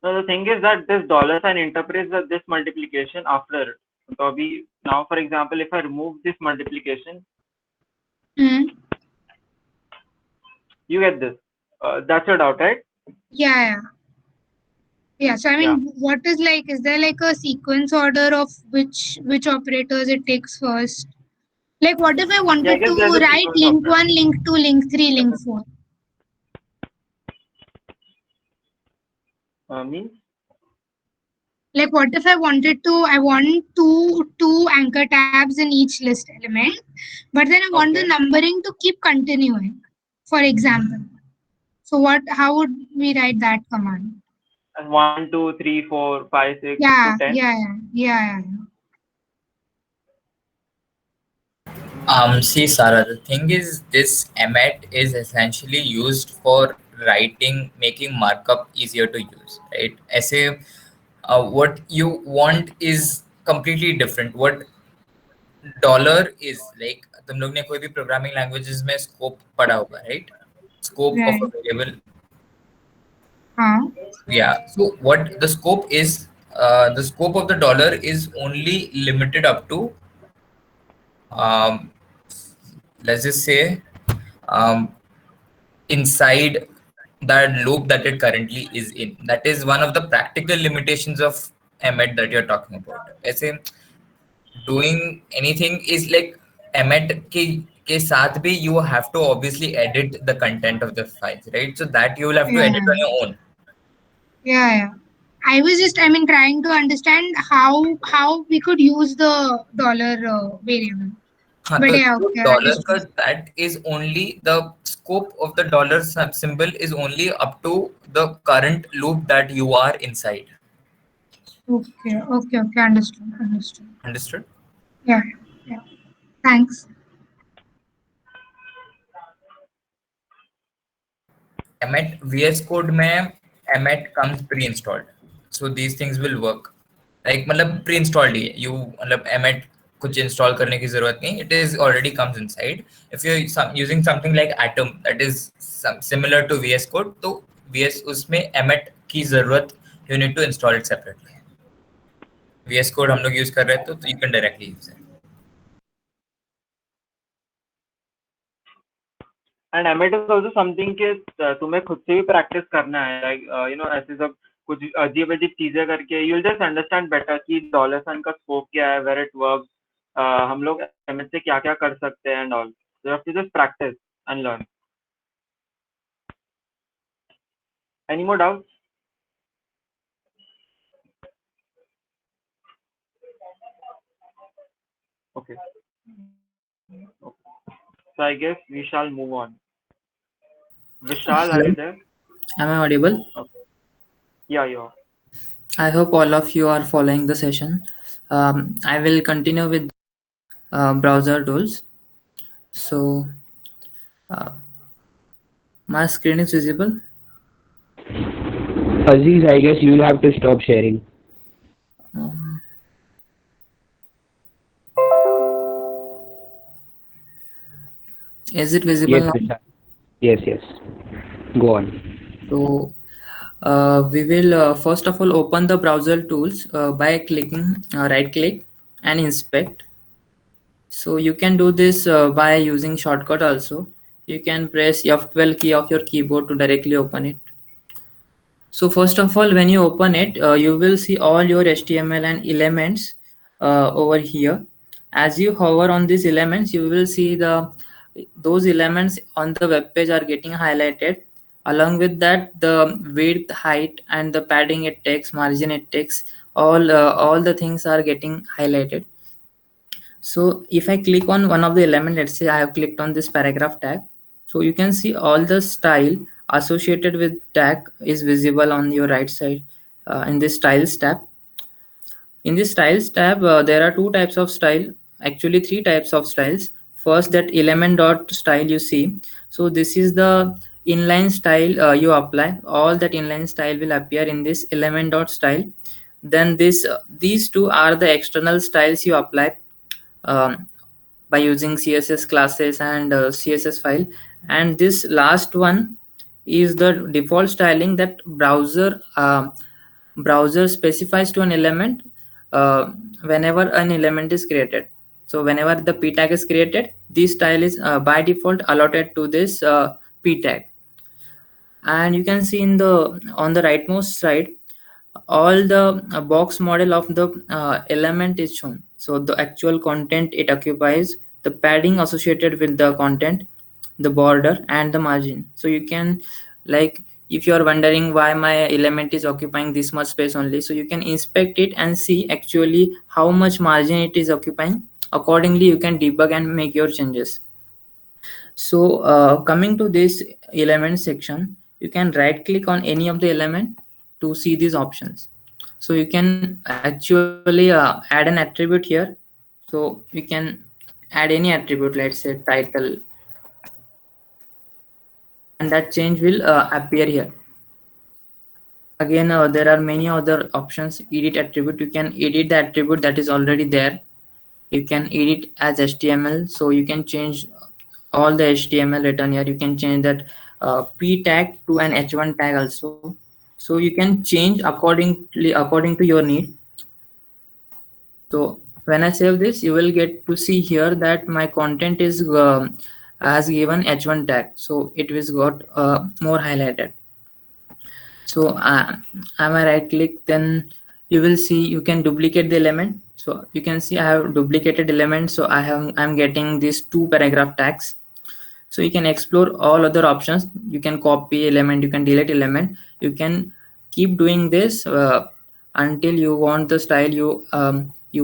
No, the thing is that this dollar sign interprets this multiplication after. So अभी now for example if I remove this multiplication, Hmm. you get this. That's your doubt, right? Yeah. Yeah. So I mean, Yeah. what is like? Is there like a sequence order of which operators it takes first? Like, what if I Yeah, I wanted guess to there's a write sequence of link it. one, link two, link three, link four? Means Like, what if I want two anchor tabs in each list element, but then I want the okay. numbering to keep continuing, for example. So how would we write that command? And 1, 2, 3, 4, 5, 6 to Yeah, 10. yeah. See, Sarah, the thing is, this emet is essentially used for writing, making markup easier to use, right? ऐसे what you want is completely different. What dollar is like, तुम लोग ने कोई भी programming languages में scope पढ़ा होगा, right? Scope of a Right. variable. Huh? Yeah. So what the scope of the dollar is only limited up to, um, let's just say, um, inside that loop that it currently is in. That is one of the practical limitations of emet that you're talking about. ऐसे doing anything is like emet के साथ भी you have to obviously edit the content of the files, right? So that you will have to Yeah. edit on your own. Yeah. I was just, trying to understand how we could use the dollar variable. हाँ, But तो yeah, जो okay, I dollar का understood. that is only the scope of the dollar symbol is only up to the current loop that you are inside. Okay, understood. Understood? Yeah. Thanks. Emmet VS Code में Emmet comes pre-installed, so these things will work. Like मतलब pre-installed ही है. You मतलब Emmet कुछ install करने की जरूरत नहीं. It is already comes inside. If you're using something like Atom that is similar to VS Code, तो VS उसमें Emmet की जरूरत you need to install it separately. VS Code हम लोग use कर रहे हैं तो you can directly use it. And Emmet is also something कि तुम्हें खुद से भी practice करना है, like ऐसे सब कुछ अजीब अजीब चीजें करके you'll just understand better कि dollar sign का scope क्या है, where it works, हम लोग Emmet से क्या क्या कर सकते हैं and all. So you have to just practice and learn. Any more doubts? Okay. So I guess we shall move on. Vishal, are you there? Am I audible? Yeah, you are. I hope all of you are following the session. I will continue with browser tools. So my screen is visible. Aziz, I guess you'll have to stop sharing. Is it visible Yes, now? Vishal. Yes. Go on. So we will first of all open the browser tools by clicking right click and inspect. So you can do this by using shortcut also. You can press F12 key of your keyboard to directly open it. So first of all, when you open it, you will see all your HTML and elements over here. As you hover on these elements, you will see those elements on the web page are getting highlighted. Along with that, the width, height, and the padding it takes, margin it takes, all the things are getting highlighted. So if I click on one of the element, let's say I have clicked on this paragraph tag. So you can see all the style associated with tag is visible on your right side in this styles tab. In this styles tab, there are two types of style, actually three types of styles. First, that element dot style you see. So this is the inline style you apply. All that inline style will appear in this element dot style. Then these two are the external styles you apply by using CSS classes and CSS file. And this last one is the default styling that browser specifies to an element whenever an element is created. So whenever the p tag is created, this style is by default allotted to this p tag. And you can see on the rightmost side, all the box model of the element is shown. So the actual content it occupies, the padding associated with the content, the border, and the margin. So you can, like, if you are wondering why my element is occupying this much space only, so you can inspect it and see actually how much margin it is occupying. Accordingly, you can debug and make your changes. So coming to this element section, you can right click on any of the element to see these options. So you can actually add an attribute here. So you can add any attribute, let's say title, and that change will appear here. Again, there are many other options. Edit attribute, you can edit the attribute that is already there. You can edit as HTML, so you can change all the HTML written here. You can change that p tag to an h1 tag also. So you can change according to your need. So when I save this, you will get to see here that my content is has given h1 tag, so it was got more highlighted. So am I right click, then you will see you can duplicate the element. So you can see I have duplicated element, so I'm getting these two paragraph tags. So you can explore all other options. You can copy element, you can delete element, you can keep doing this until you want the style you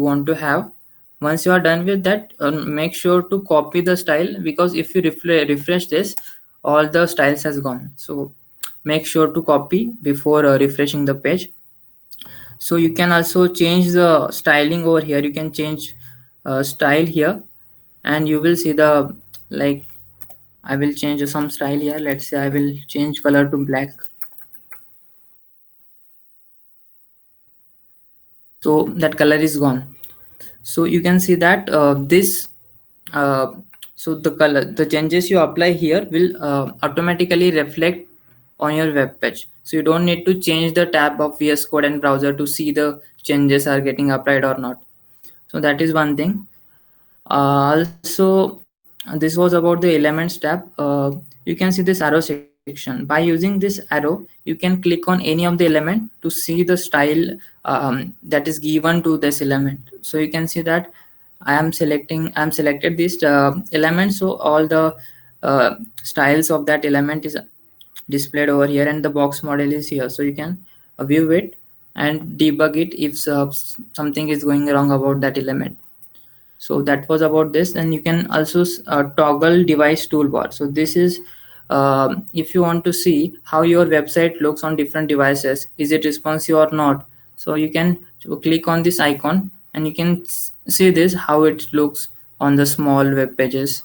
want to have. Once you are done with that, make sure to copy the style, because if you refresh this, all the styles has gone. So make sure to copy before refreshing the page. So you can also change the styling over here. You can change style here, and you will see the, like, I will change some style here. Let's say I will change color to black. So that color is gone. So you can see that so the changes you apply here will automatically reflect on your web page. So you don't need to change the tab of VS Code and browser to see the changes are getting applied or not. So that is one thing. Also, this was about the elements tab. You can see this arrow section. By using this arrow, you can click on any of the element to see the style that is given to this element. So you can see that I'm selected this element, so all the styles of that element is displayed over here, and the box model is here, so you can view it and debug it if something is going wrong about that element. So that was about this. And you can also toggle device toolbar. So this is if you want to see how your website looks on different devices, is it responsive or not, so you can click on this icon and you can see this how it looks on the small web pages.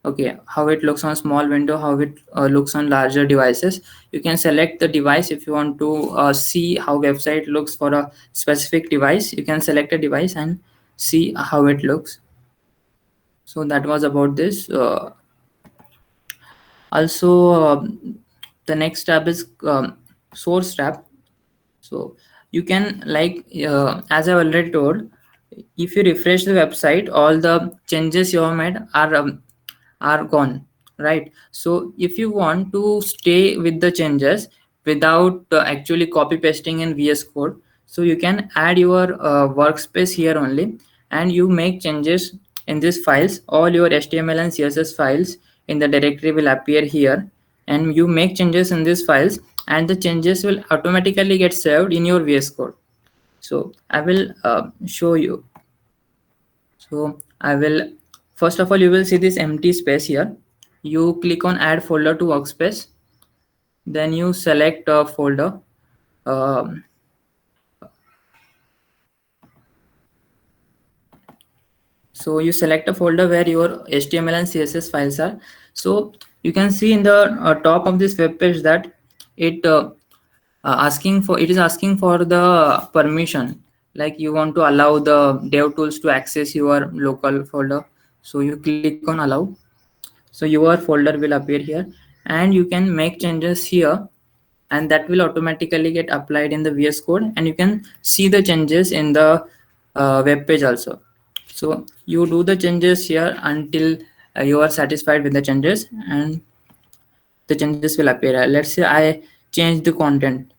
Okay, how it looks on small window, how it looks on larger devices. You can select the device. If you want to see how website looks for a specific device, you can select a device and see how it looks. So that was about this. Also, the next tab is source tab. So you can, like as I already told, if you refresh the website, all the changes you have made are gone, right? So if you want to stay with the changes without actually copy pasting in VS Code, so you can add your workspace here only, and you make changes in these files. All your HTML and CSS files in the directory will appear here, and you make changes in these files, and the changes will automatically get saved in your VS Code. So I will show you. So I will, first of all, you will see this empty space here. You click on add folder to workspace, then you select a folder. So you select a folder where your HTML and CSS files are. So you can see in the top of this web page that it is asking for the permission, like you want to allow the dev tools to access your local folder. So you click on allow. So your folder will appear here, and you can make changes here, and that will automatically get applied in the VS Code, and you can see the changes in the web page also. So you do the changes here until you are satisfied with the changes, and the changes will appear. Let's say I change the content.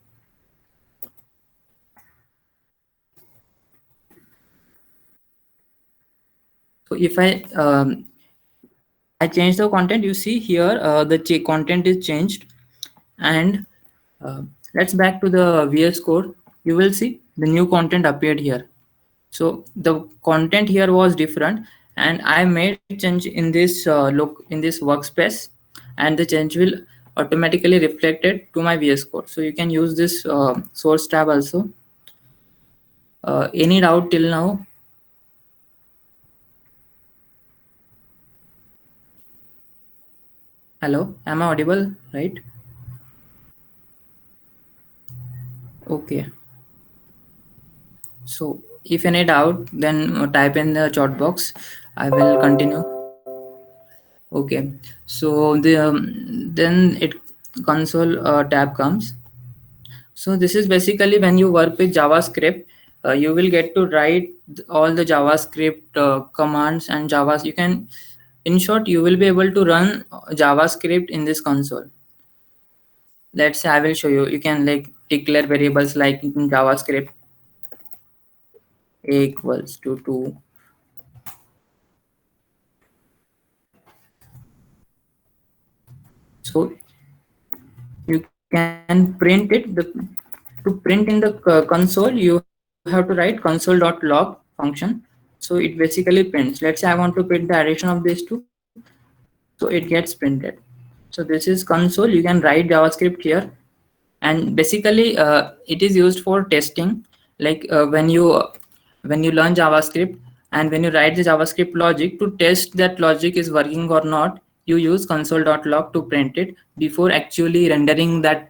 So if I change the content, you see here the content is changed. And let's back to the VS Code. You will see the new content appeared here. So the content here was different, and I made change in this in this workspace, and the change will automatically reflected to my VS Code. So you can use this source tab also. Any doubt till now? Hello, am I audible, right? Okay. So if any doubt, then type in the chat box. I will continue. Okay. So then it console tab comes. So this is basically when you work with JavaScript, you will get to write all the JavaScript commands and Javas. You can, in short, you will be able to run JavaScript in this console. Let's say I will show you. You can like declare variables like in JavaScript a equals to 2. So you can print it. To print in the console, you have to write console.log function. So it basically prints. Let's say I want to print the addition of these two. So it gets printed. So this is console. You can write JavaScript here. And basically it is used for testing. Like when you learn JavaScript and when you write the JavaScript logic, to test that logic is working or not, you use console.log to print it before actually rendering that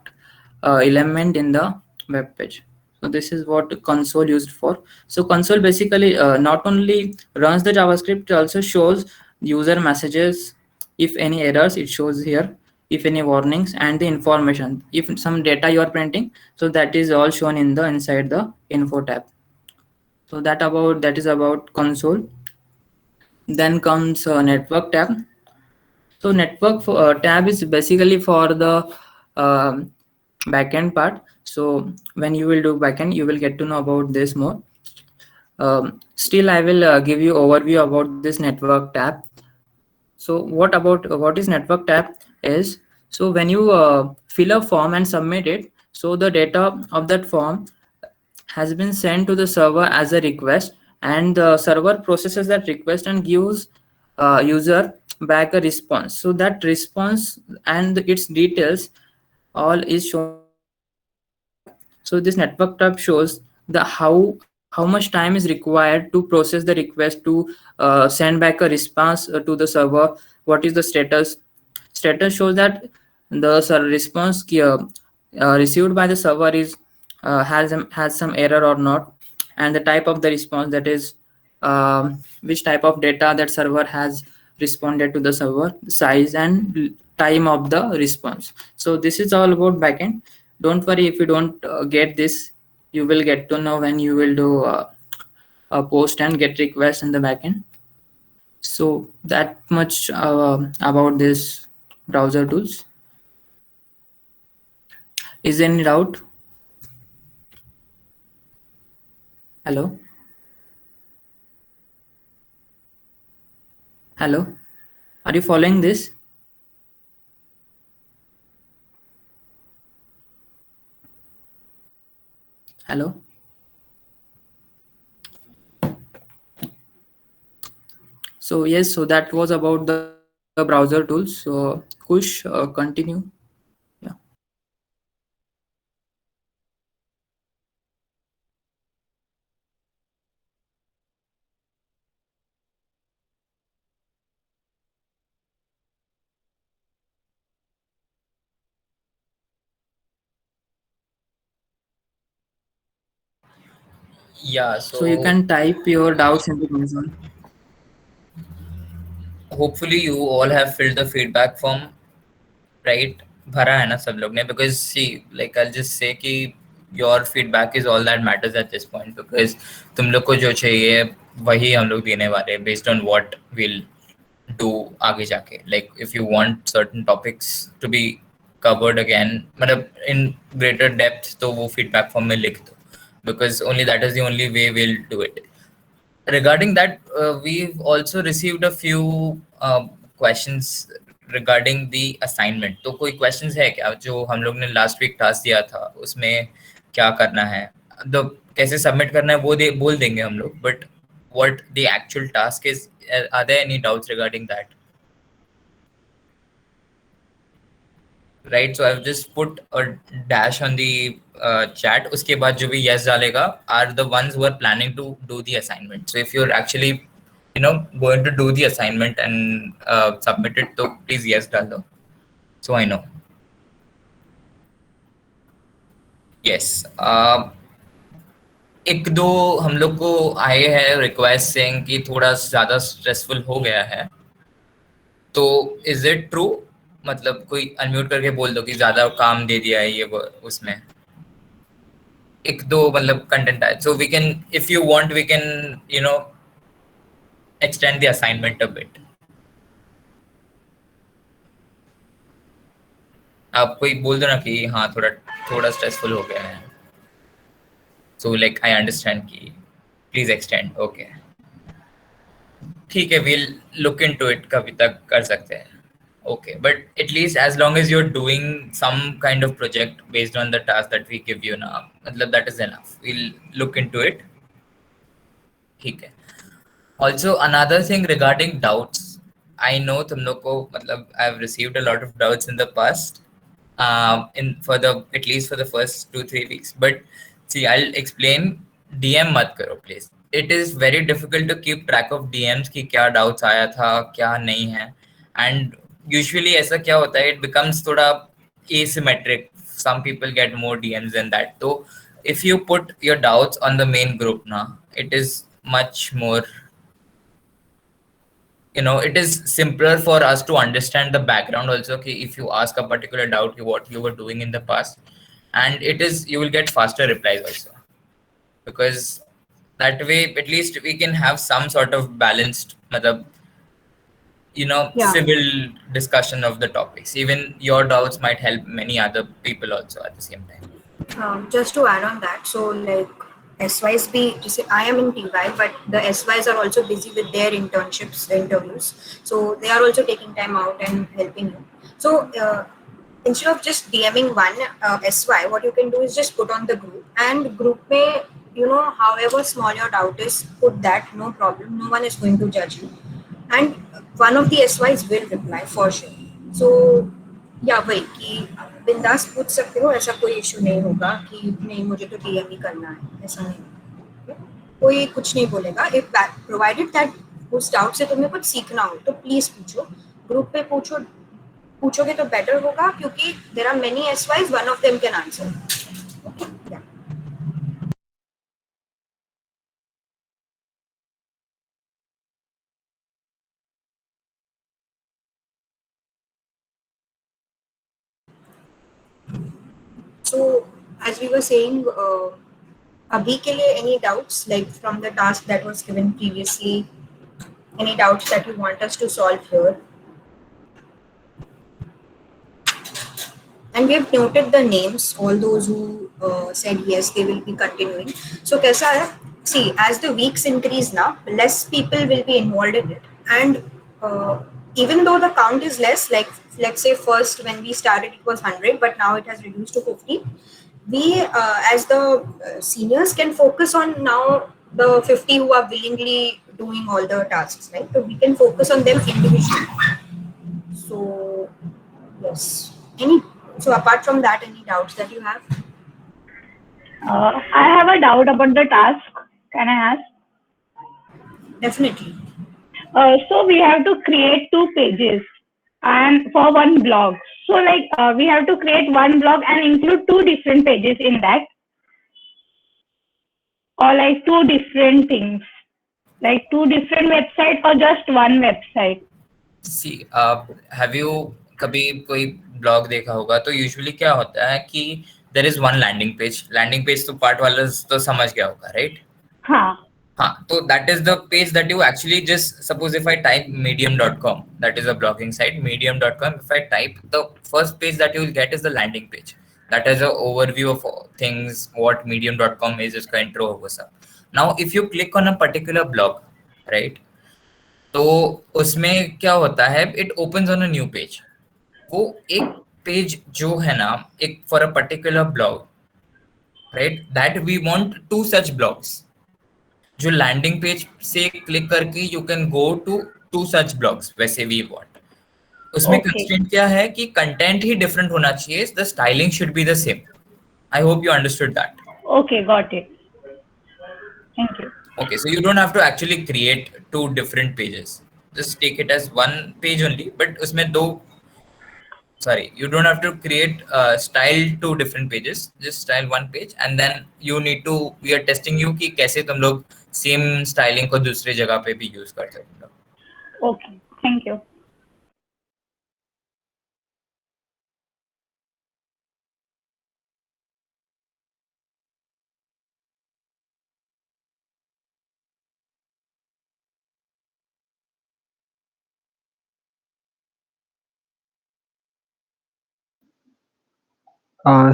element in the web page. So this is what console used for. So console basically not only runs the JavaScript, it also shows user messages. If any errors, it shows here. If any warnings, and the information, if some data you are printing, so that is all shown in the inside the info tab. So that is about console. then comes network tab. So network tab is basically for the backend part. So when you will do backend, you will get to know about this more. Still, I will give you overview about this network tab. So what is network tab is, so when you fill a form and submit it, so the data of that form has been sent to the server as a request, and the server processes that request and gives user back a response. So that response and its details all is shown in this network tab. So this network tab shows the how much time is required to process the request to send back a response to the server. What is the status shows that the response received by the server is has some error or not, and the type of the response, that is which type of data that server has responded to the server, size and time of the response. So this is all about backend. Don't worry if you don't get this, you will get to know when you will do a post and get request in the backend. So that much about this browser tools. Is there any doubt? Hello? Hello? Are you following this? Hello? So yes, so that was about the browser tools. So Kush, continue. Yeah. Yeah, So you can type your doubts in the console. hopefully you all have filled the feedback form, right? भरा है ना सब लोग ने? Because see, like I'll just say कि your feedback is all that matters at this point, because तुम लोग को जो चाहिए वही हम लोग देने वाले हैं based on what we'll do आगे जाके. Like if you want certain topics to be covered again, मतलब in greater depth, तो वो feedback form में लिख दो, because only that is the only way we'll do it. Regarding that, we've also received a few questions regarding the assignment. तो कोई questions है क्या जो हम लोग ने last week task दिया था उसमें क्या करना है, तो कैसे submit करना है वो बोल देंगे हम लोग, but what the actual task is, are there any doubts regarding that? Right, so I've just put a dash on the chat. उसके बाद जो भी yes डालेगा are the ones who are planning to do the assignment. So if you're actually going to do the assignment and submit it, तो please yes डाल दो, so I know. Yes, एक दो हम लोग को आए हैं रिक्वेस्ट सेइंग कि थोड़ा ज्यादा स्ट्रेसफुल हो गया है, तो इज इट ट्रू? मतलब कोई अनम्यूट करके बोल दो कि ज्यादा काम दे दिया है ये उसमें एक दो मतलब कंटेंट है, so we can, if you want, we can extend the assignment a bit. आप कोई बोल दो ना कि हाँ थोड़ा स्ट्रेसफुल हो गया है, so like I understand कि please extend. Okay, ठीक है, we'll look into it, कभी तक कर सकते हैं. Okay, but at least as long as you're doing some kind of project based on the task that we give you now, that is enough. We'll look into it. ठीक है. Also, another thing regarding doubts, I know तुम लोग को I've received a lot of doubts in the past, at least for the first 2-3 weeks. But see, I'll explain. DM मत करो please. It is very difficult to keep track of DMs कि क्या doubts आया था क्या नहीं है, and usually ऐसा क्या होता है, it becomes थोड़ा asymmetric. Some people get more DMs than that. So if you put your doubts on the main group now, it is much more, it is simpler for us to understand the background also. Okay, if you ask a particular doubt, what you were doing in the past, and you will get faster replies also, because that way at least we can have some sort of balanced Yeah. civil discussion of the topics. Even your doubts might help many other people also at the same time. Just to add on that, so like SYs I am in TY, but the SYs are also busy with their internships, interviews. So they are also taking time out and helping you. So instead of just DMing one SY, what you can do is just put on the group, and group may, however small your doubt is, put that, no problem. No one is going to judge you. And one of the SYs will reply for sure. So या वही कि बिंदास पूछ सकते हो, ऐसा कोई issue नहीं होगा कि नहीं मुझे तो डीएम ही करना है, ऐसा नहीं, कोई कुछ नहीं बोलेगा। इफ प्रोवाइडेड दैट उस डाउट से तुम्हें कुछ सीखना हो तो प्लीज पूछो, ग्रुप पे पूछोगे तो बेटर होगा, क्योंकि देयर आर मेनी एसवाइज, one of them can answer. So, as we were saying, abhi ke liye any doubts, like from the task that was given previously, any doubts that you want us to solve here? And we have noted the names, all those who said yes, they will be continuing. So, kaisa hai? See, as the weeks increase now, less people will be involved in it. And even though the count is less, like let's say first when we started it was 100, but now it has reduced to 50. We, as the seniors, can focus on now the 50 who are willingly doing all the tasks, right? So we can focus on them individually. So, yes. So apart from that, any doubts that you have? I have a doubt about the task. Can I ask? Definitely. So we have to create 2 pages and for one blog. So like we have to create one blog and include 2 different pages in that, or like 2 different things, like 2 different websites or just one website. See, have you कभी कोई blog देखा होगा तो usually क्या होता है कि there is one landing page तो पार्ट वाला तो समझ गया होगा, राइट? हाँ, तो that is the page that you actually just, suppose if I type medium.com, that is a blogging site, medium.com, if I type, the first page that you will get is the landing page. That is an overview of things, what medium.com is, इसका intro होगा सब. Now, if you click on a particular blog, right, तो उसमें क्या होता है, it opens on a new page. वो एक पेज जो है ना, एक for a particular blog, right, that we want 2 such blogs. जो लैंडिंग पेज से क्लिक करके you can go to 2 such blogs, वैसे वी वांट. उसमें कंस्ट्रेंट क्या है कि कंटेंट ही डिफरेंट होना चाहिए, the styling should be the same. I hope you understood that. Okay, got it. Thank you. Okay, so you don't have to actually create 2 different pages. Just take it as one page only, but उसमें you don't have to create style 2 different pages, just style one page, and then we are testing you कि कैसे तुम लोग same styling को दूसरे जगह पे भी यूज कर सकते हो. Okay, thank you.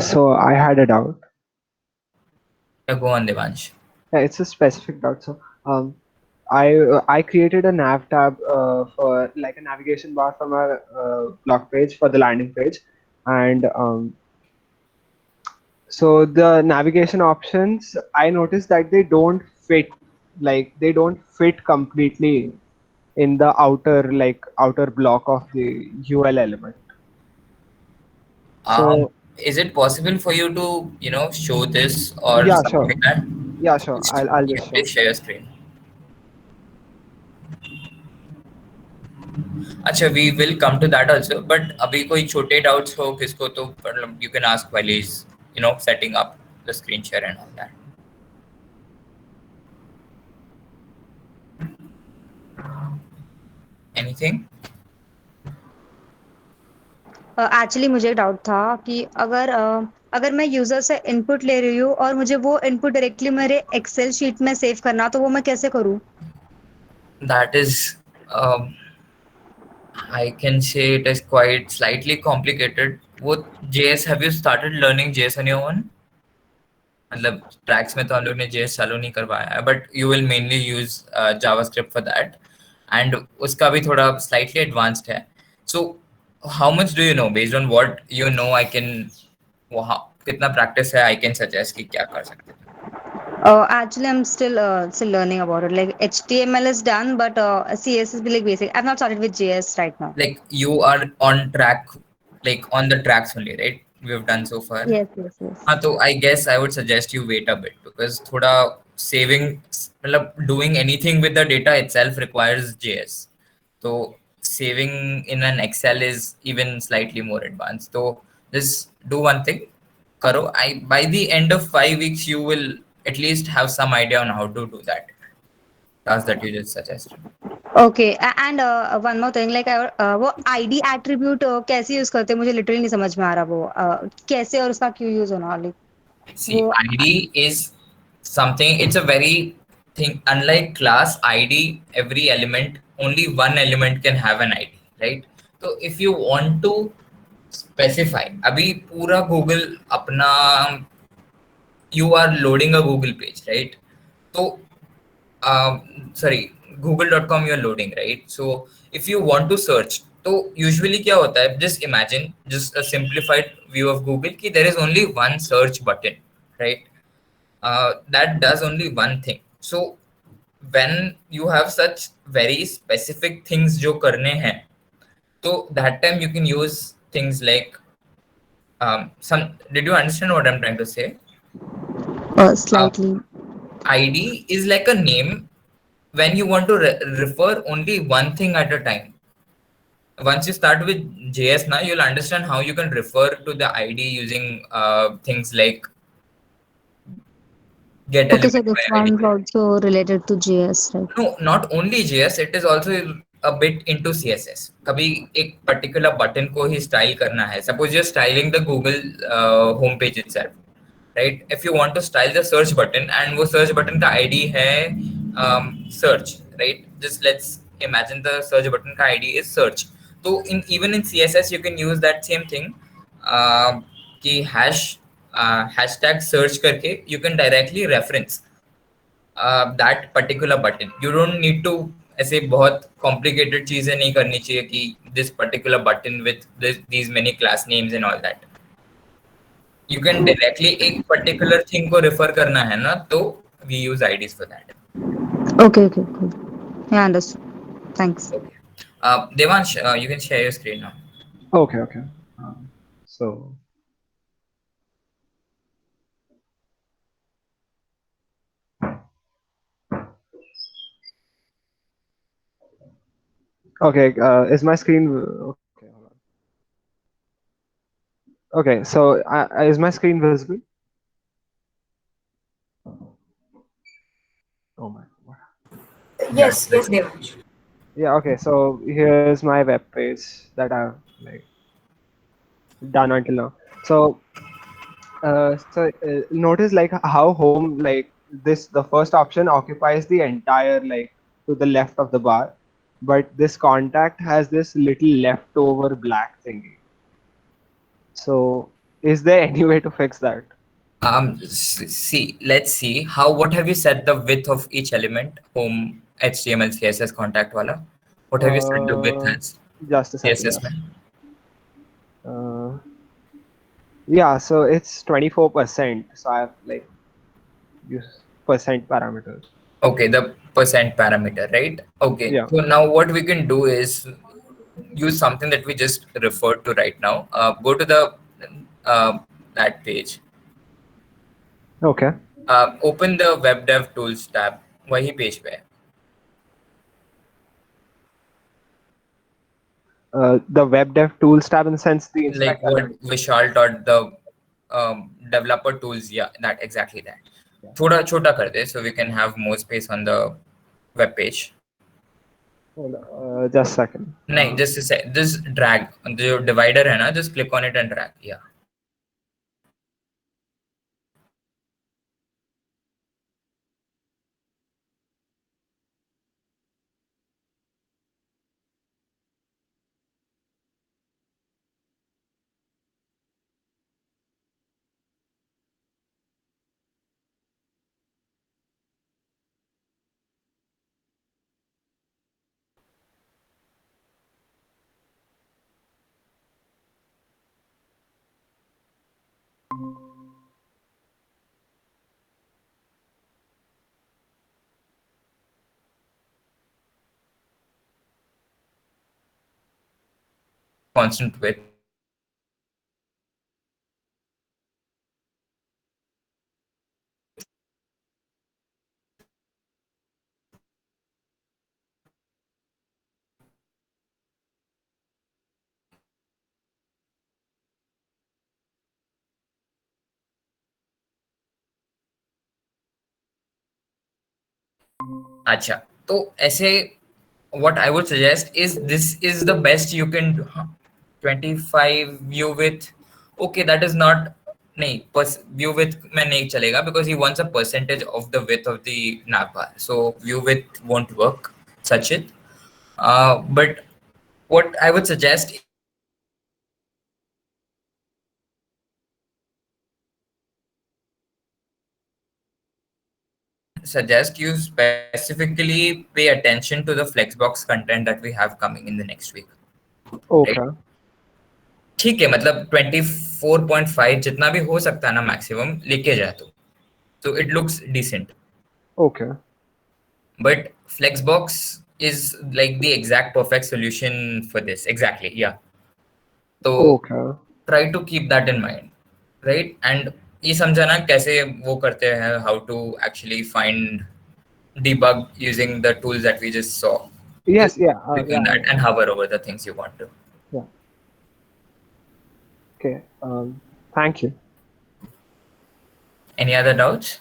So I had a doubt. Yeah, go on, Devansh. Yeah, it's a specific doubt. So I created a nav tab for like a navigation bar from our blog page for the landing page, and so the navigation options, I noticed that they don't fit completely in the outer block of the UL element. So is it possible for you to show this or yeah, something sure. like that? Yeah, sure. I'll just please share your screen. अच्छा, we will come to that also, but अभी कोई छोटे doubts हो किसको तो you can ask while he's setting up the screen share and all that. Anything? Actually मुझे doubt था कि अगर मैं यूजर से इनपुट ले रही हूँ और मुझे वो इनपुट डायरेक्टली मेरे एक्सेल शीट में सेव करना, तो वो मैं कैसे करूँ? That is I can say it is quite slightly complicated. What JS, have you started learning JS on your own? मतलब ट्रैक्स में तो हम लोग ने JS चालू नहीं करवाया है, but you will mainly use JavaScript for that, and उसका भी थोड़ा slightly advanced है. So how much do you know? Based on what you know, I can कितना practice है, I can suggest कि क्या कर सकते हैं. Actually, I'm still learning about it. Like HTML is done, but CSS is like basic. I've not started with JS right now. Like you are on track, like on the tracks only, right? We have done so far. Yes, yes, yes. हाँ तो I guess I would suggest you wait a bit because थोड़ा saving मतलब doing anything with the data itself requires JS. So saving in an Excel is even slightly more advanced. So just do one thing. करो. By the end of 5 weeks you will at least have some idea on how to do that task that you just suggested. Okay, and one more thing, like वो ID attribute कैसे use करते हैं मुझे literally नहीं समझ में आ रहा वो कैसे और उसका क्यों यूज होना like See, ID is something, it's a very thing, unlike class ID, every element, only one element can have an ID, right? So if you want to specify, अभी पूरा Google अपना, you are loading a Google page, right? So, sorry, google.com you are loading, right? So if you want to search, तो usually क्या होता है, just imagine, just a simplified view of Google कि there is only one search button, right? That does only one thing. So when you have such very specific things जो करने हैं, so that time you can use things like did you understand what I'm trying to say? Slightly. ID is like a name when you want to refer only one thing at a time. Once you start with JS now, you'll understand how you can refer to the ID using things like get Okay, so element this by ID. one's also related to JS, right? No, not only JS, it is also a bit into CSS. कभी एक particular button को ही style करना है. Suppose you're styling the Google homepage itself, right? If you want to style the search button and वो search button का ID है search, right? Just let's imagine the search button का ID is search. So even in CSS you can use that same thing कि hashtag search करके you can directly reference that particular button. You don't need to ऐसे बहुत complicated चीजें नहीं करनी चाहिए कि this particular button with these many class names and all that. You can directly एक particular thing को refer करना है ना, तो we use IDs for that. Okay, cool. Yeah, understood. Thanks. Okay. Devansh, you can share your screen now. Okay. So okay, is my screen okay? Hold on. Okay, so is my screen visible? Oh my. Yes, Devansh. Yeah. Okay. So here's my web page that I've like done until now. So notice like how home like the first option occupies the entire like to the left of the bar, but this contact has this little leftover black thingy. So is there any way to fix that? See, let's see what have you set the width of each element? Home, HTML, CSS, contact wala. What have you set the width as? Just a second. CSS mein? Yeah, so it's 24%. So I have like use percent parameter. Okay, the percent parameter, right? Okay. Yeah. So now what we can do is use something that we just referred to right now. Go to the that page. Okay. Open the web dev tools tab. वही page पे. The web dev tools tab in the sense the Like what Vishal taught the developer tools. Yeah, that exactly that. थोड़ा छोटा कर दे so we can have more space on the web page. Hold on, just a second. नहीं, just drag जो divider है ना, just click on it and drag. Yeah. constant width. अच्छा, तो ऐसे what I would suggest is this is the best you can do. 25 view width, okay, that is not, नहीं, view width में नहीं चलेगा because he wants a percentage of the width of the navbar, so view width won't work, Sachit. But what I would suggest you specifically pay attention to the Flexbox content that we have coming in the next week. Okay. Right? ठीक है, मतलब 24.5 जितना भी हो सकता है ना maximum लेके जा तो it looks decent. Okay. But Flexbox is like the exact perfect solution for this. Exactly, yeah. So Okay. try to keep that in mind, right? And ये समझाना कैसे वो करते हैं, how to actually find debug using the tools that we just saw. Yes, Just yeah. click on that and hover over the things you want to. Yeah. Okay. Thank you. Any other doubts?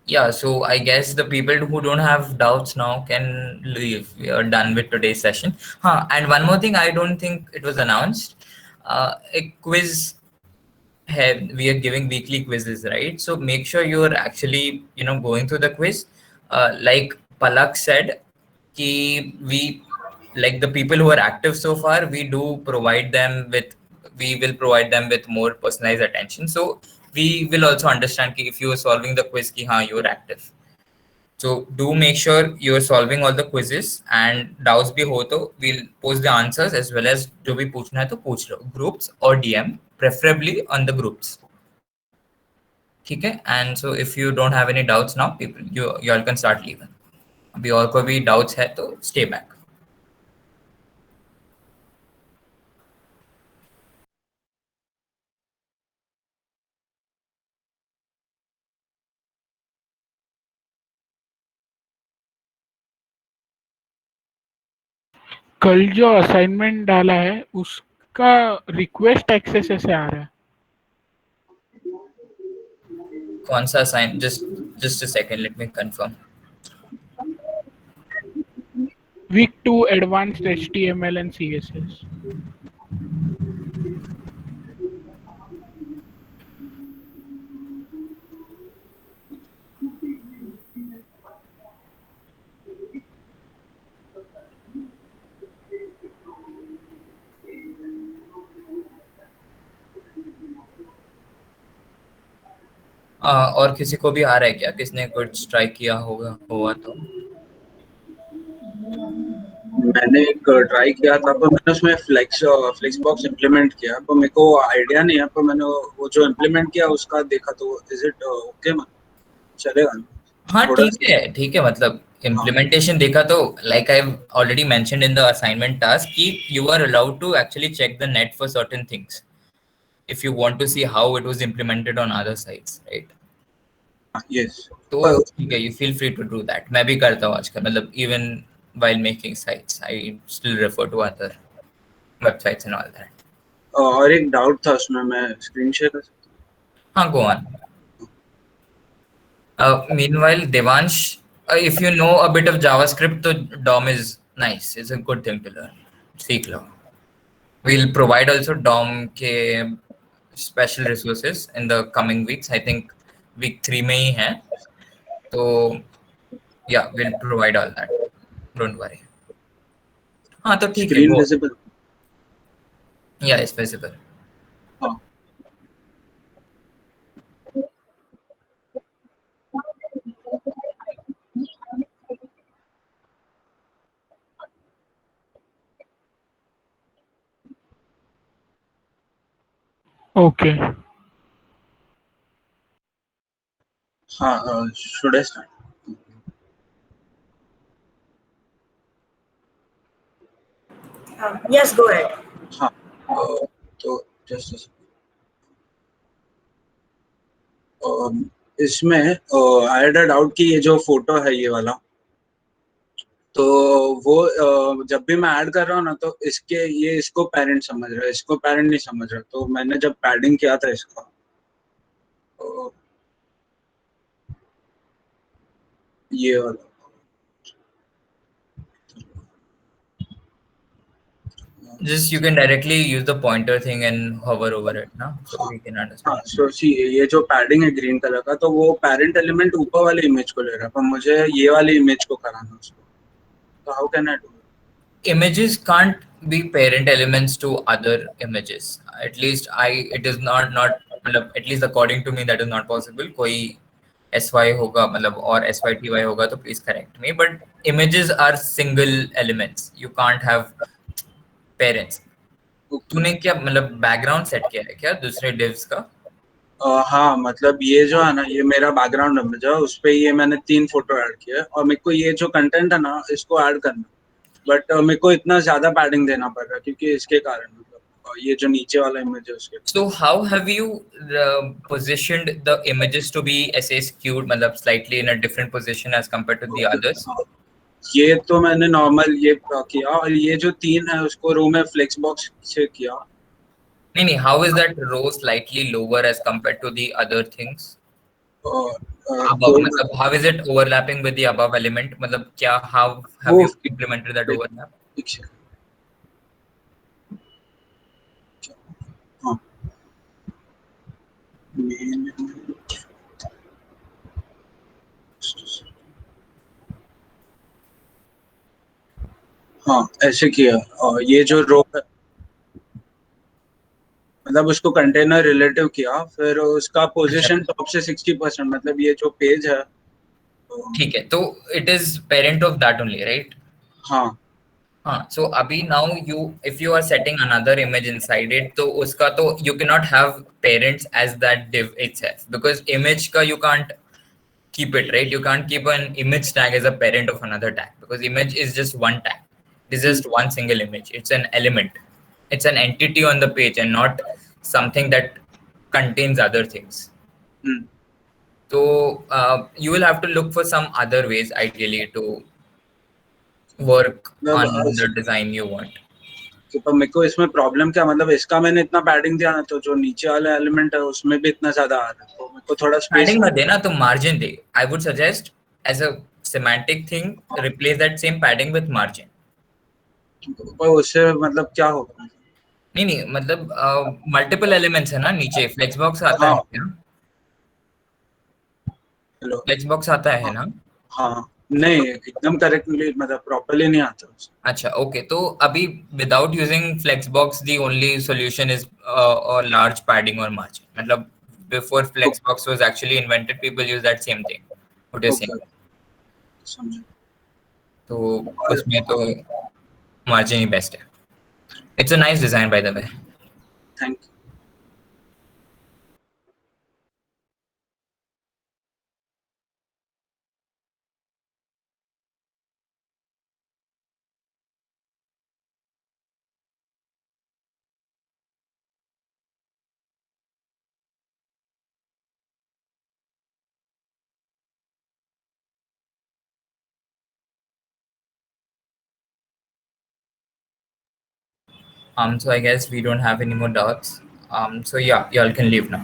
Yeah, so I guess the people who don't have doubts now can leave. We are done with today's session. And one more thing, I don't think it was announced. A quiz. We are giving weekly quizzes, right? So make sure you're actually, going through the quiz. Like Palak said, we, like the people who are active so far, we will provide them with more personalized attention. So we will also understand if you are solving the quiz, you're active. So do make sure you're solving all the quizzes, and doubts bhi ho to we'll post the answers, as well as jo bhi पूछना है तो पूछ लो, groups or DM, preferably on the groups. ठीक है? And so if you don't have any doubts now, you all can start leaving. अभी और कोई भी doubts है तो stay back. कल जो असाइनमेंट डाला है उसका रिक्वेस्ट एक्सेस ऐसे आ रहा है. कौन सा assign? just a second, let me confirm. Week 2 Advanced HTML and CSS. और किसी को भी आ रहा है क्या? किसने कुछ ट्राई किया हुआ तो? मैंने एक ट्राई किया था, पर मैंने उसमें फ्लेक्सबॉक्स इम्प्लीमेंट किया, पर मेरे को आइडिया नहीं है, पर मैंने वो जो इम्प्लीमेंट किया उसका देखा, तो इज इट ओके, चलेगा? हाँ, ठीक है, मतलब implementation देखा तो like I've already mentioned in the assignment task कि you are allowed to actually check the net for certain things if you want to see how it was implemented on other sites, right? Yes. तो ठीक है, you feel free to do that. मैं भी करता हूँ आजकल, मतलब even while making sites I still refer to other websites and all that. और एक डाउट था उसमें, मैं स्क्रीन शेयर कर सकता हूँ? हाँ, go on. Meanwhile, Devansh, if you know a bit of JavaScript, तो DOM is nice. It's a good thing to learn. सीख लो. We'll provide also DOM के special resources in the coming weeks. I think week 3 में ही है. तो yeah, we'll provide all that. Don't worry. हाँ, तो ठीक है. Screen visible? Yeah, it's visible. Okay. हाँ, should I start? Yes, go ahead. हाँ, तो just इसमें आई हैड अ डाउट कि ये जो फोटो है ये वाला, तो वो जब भी मैं ऐड कर रहा हूँ ना, तो इसको पेरेंट समझ रहा है, इसको पेरेंट नहीं समझ रहा। तो मैंने जब पैडिंग किया था इसका, तो ये वाला Just you can directly use the pointer thing and hover over it now, so we can understand. हाँ, so see, ये जो पैडिंग है ग्रीन कलर का, तो वो पेरेंट एलिमेंट ऊपर वाले इमेज को ले रहा है, पर मुझे ये वाली इमेज को कराना है उसको। तो how can I do? Images can't be parent elements to other images. At least it is not मतलब at least according to me that is not possible. कोई SY होगा मतलब और SYTY होगा तो please correct me. But images are single elements. You can't have parents. तूने क्या मतलब बैकग्राउंड सेट किया है क्या दूसरे divs का? हाँ, मतलब ये जो है ना, ये मेरा बैकग्राउंड इमेज है, उस पे ये मैंने 3 फोटो ऐड किया है, और मेरे को ये जो कंटेंट है ना, इसको ऐड करना, बट मेरे को इतना ज्यादा पैडिंग देना पड़ रहा है क्योंकि इसके कारण, मतलब ये जो नीचे वाला इमेज है उसके। So how have you positioned the images to be ऐसे skewed, मतलब slightly in a different position as compared to the others? ये तो मैंने नॉर्मल ये किया, और ये जो 3 है उसको रो में फ्लेक्स बॉक्स से किया। नहीं, how is that row slightly lower as compared to the other things? Above, मतलब how is it overlapping with the above element? मतलब क्या how have you implemented that overlap? हाँ, हाँ, ऐसे किया। और ये जो रो है, मतलब उसको कंटेनर रिलेटिव किया, फिर उसका पोजीशन टॉप से 60%, मतलब ये जो पेज है। ठीक है, तो it is parent of that only, right? हाँ हाँ, so अभी now if you are setting another image inside it, तो उसका तो you cannot have parents as that div itself, because image का you can't keep it, right? You can't keep an image tag as a parent of another tag, because image is just one tag. It's just one single image. It's an element. It's an entity on the page and not something that contains other things. So you will have to look for some other ways ideally to work on the design you want. तो मेरे को इसमें problem क्या, मतलब इसका मैंने इतना padding दिया ना, तो जो नीचे वाला एलिमेंट है उसमें भी इतना ज्यादा आ रहा है, तो मेरे को थोड़ा स्पेस पैडिंग मत देना, तो margin they. I would suggest as a semantic thing replace that same padding with margin. पर उससे मतलब क्या होगा? नहीं मतलब मल्टीपल एलिमेंट्स है ना नीचे, फ्लेक्स बॉक्स आता है क्या? हेलो, फ्लेक्स बॉक्स आता है ना? हाँ, नहीं एकदम करेक्टली मतलब प्रॉपर्ली नहीं आता। अच्छा, ओके, तो अभी without using flex box the only solution is large padding और मार्जिन. मतलब before flex box was actually invented, people use that same thing. What is saying? समझे? तो उसमें तो मार्जिन ही बेस्ट है. It's a nice design by the way. Thank you. So I guess we don't have any more doubts. So yeah, y'all can leave now.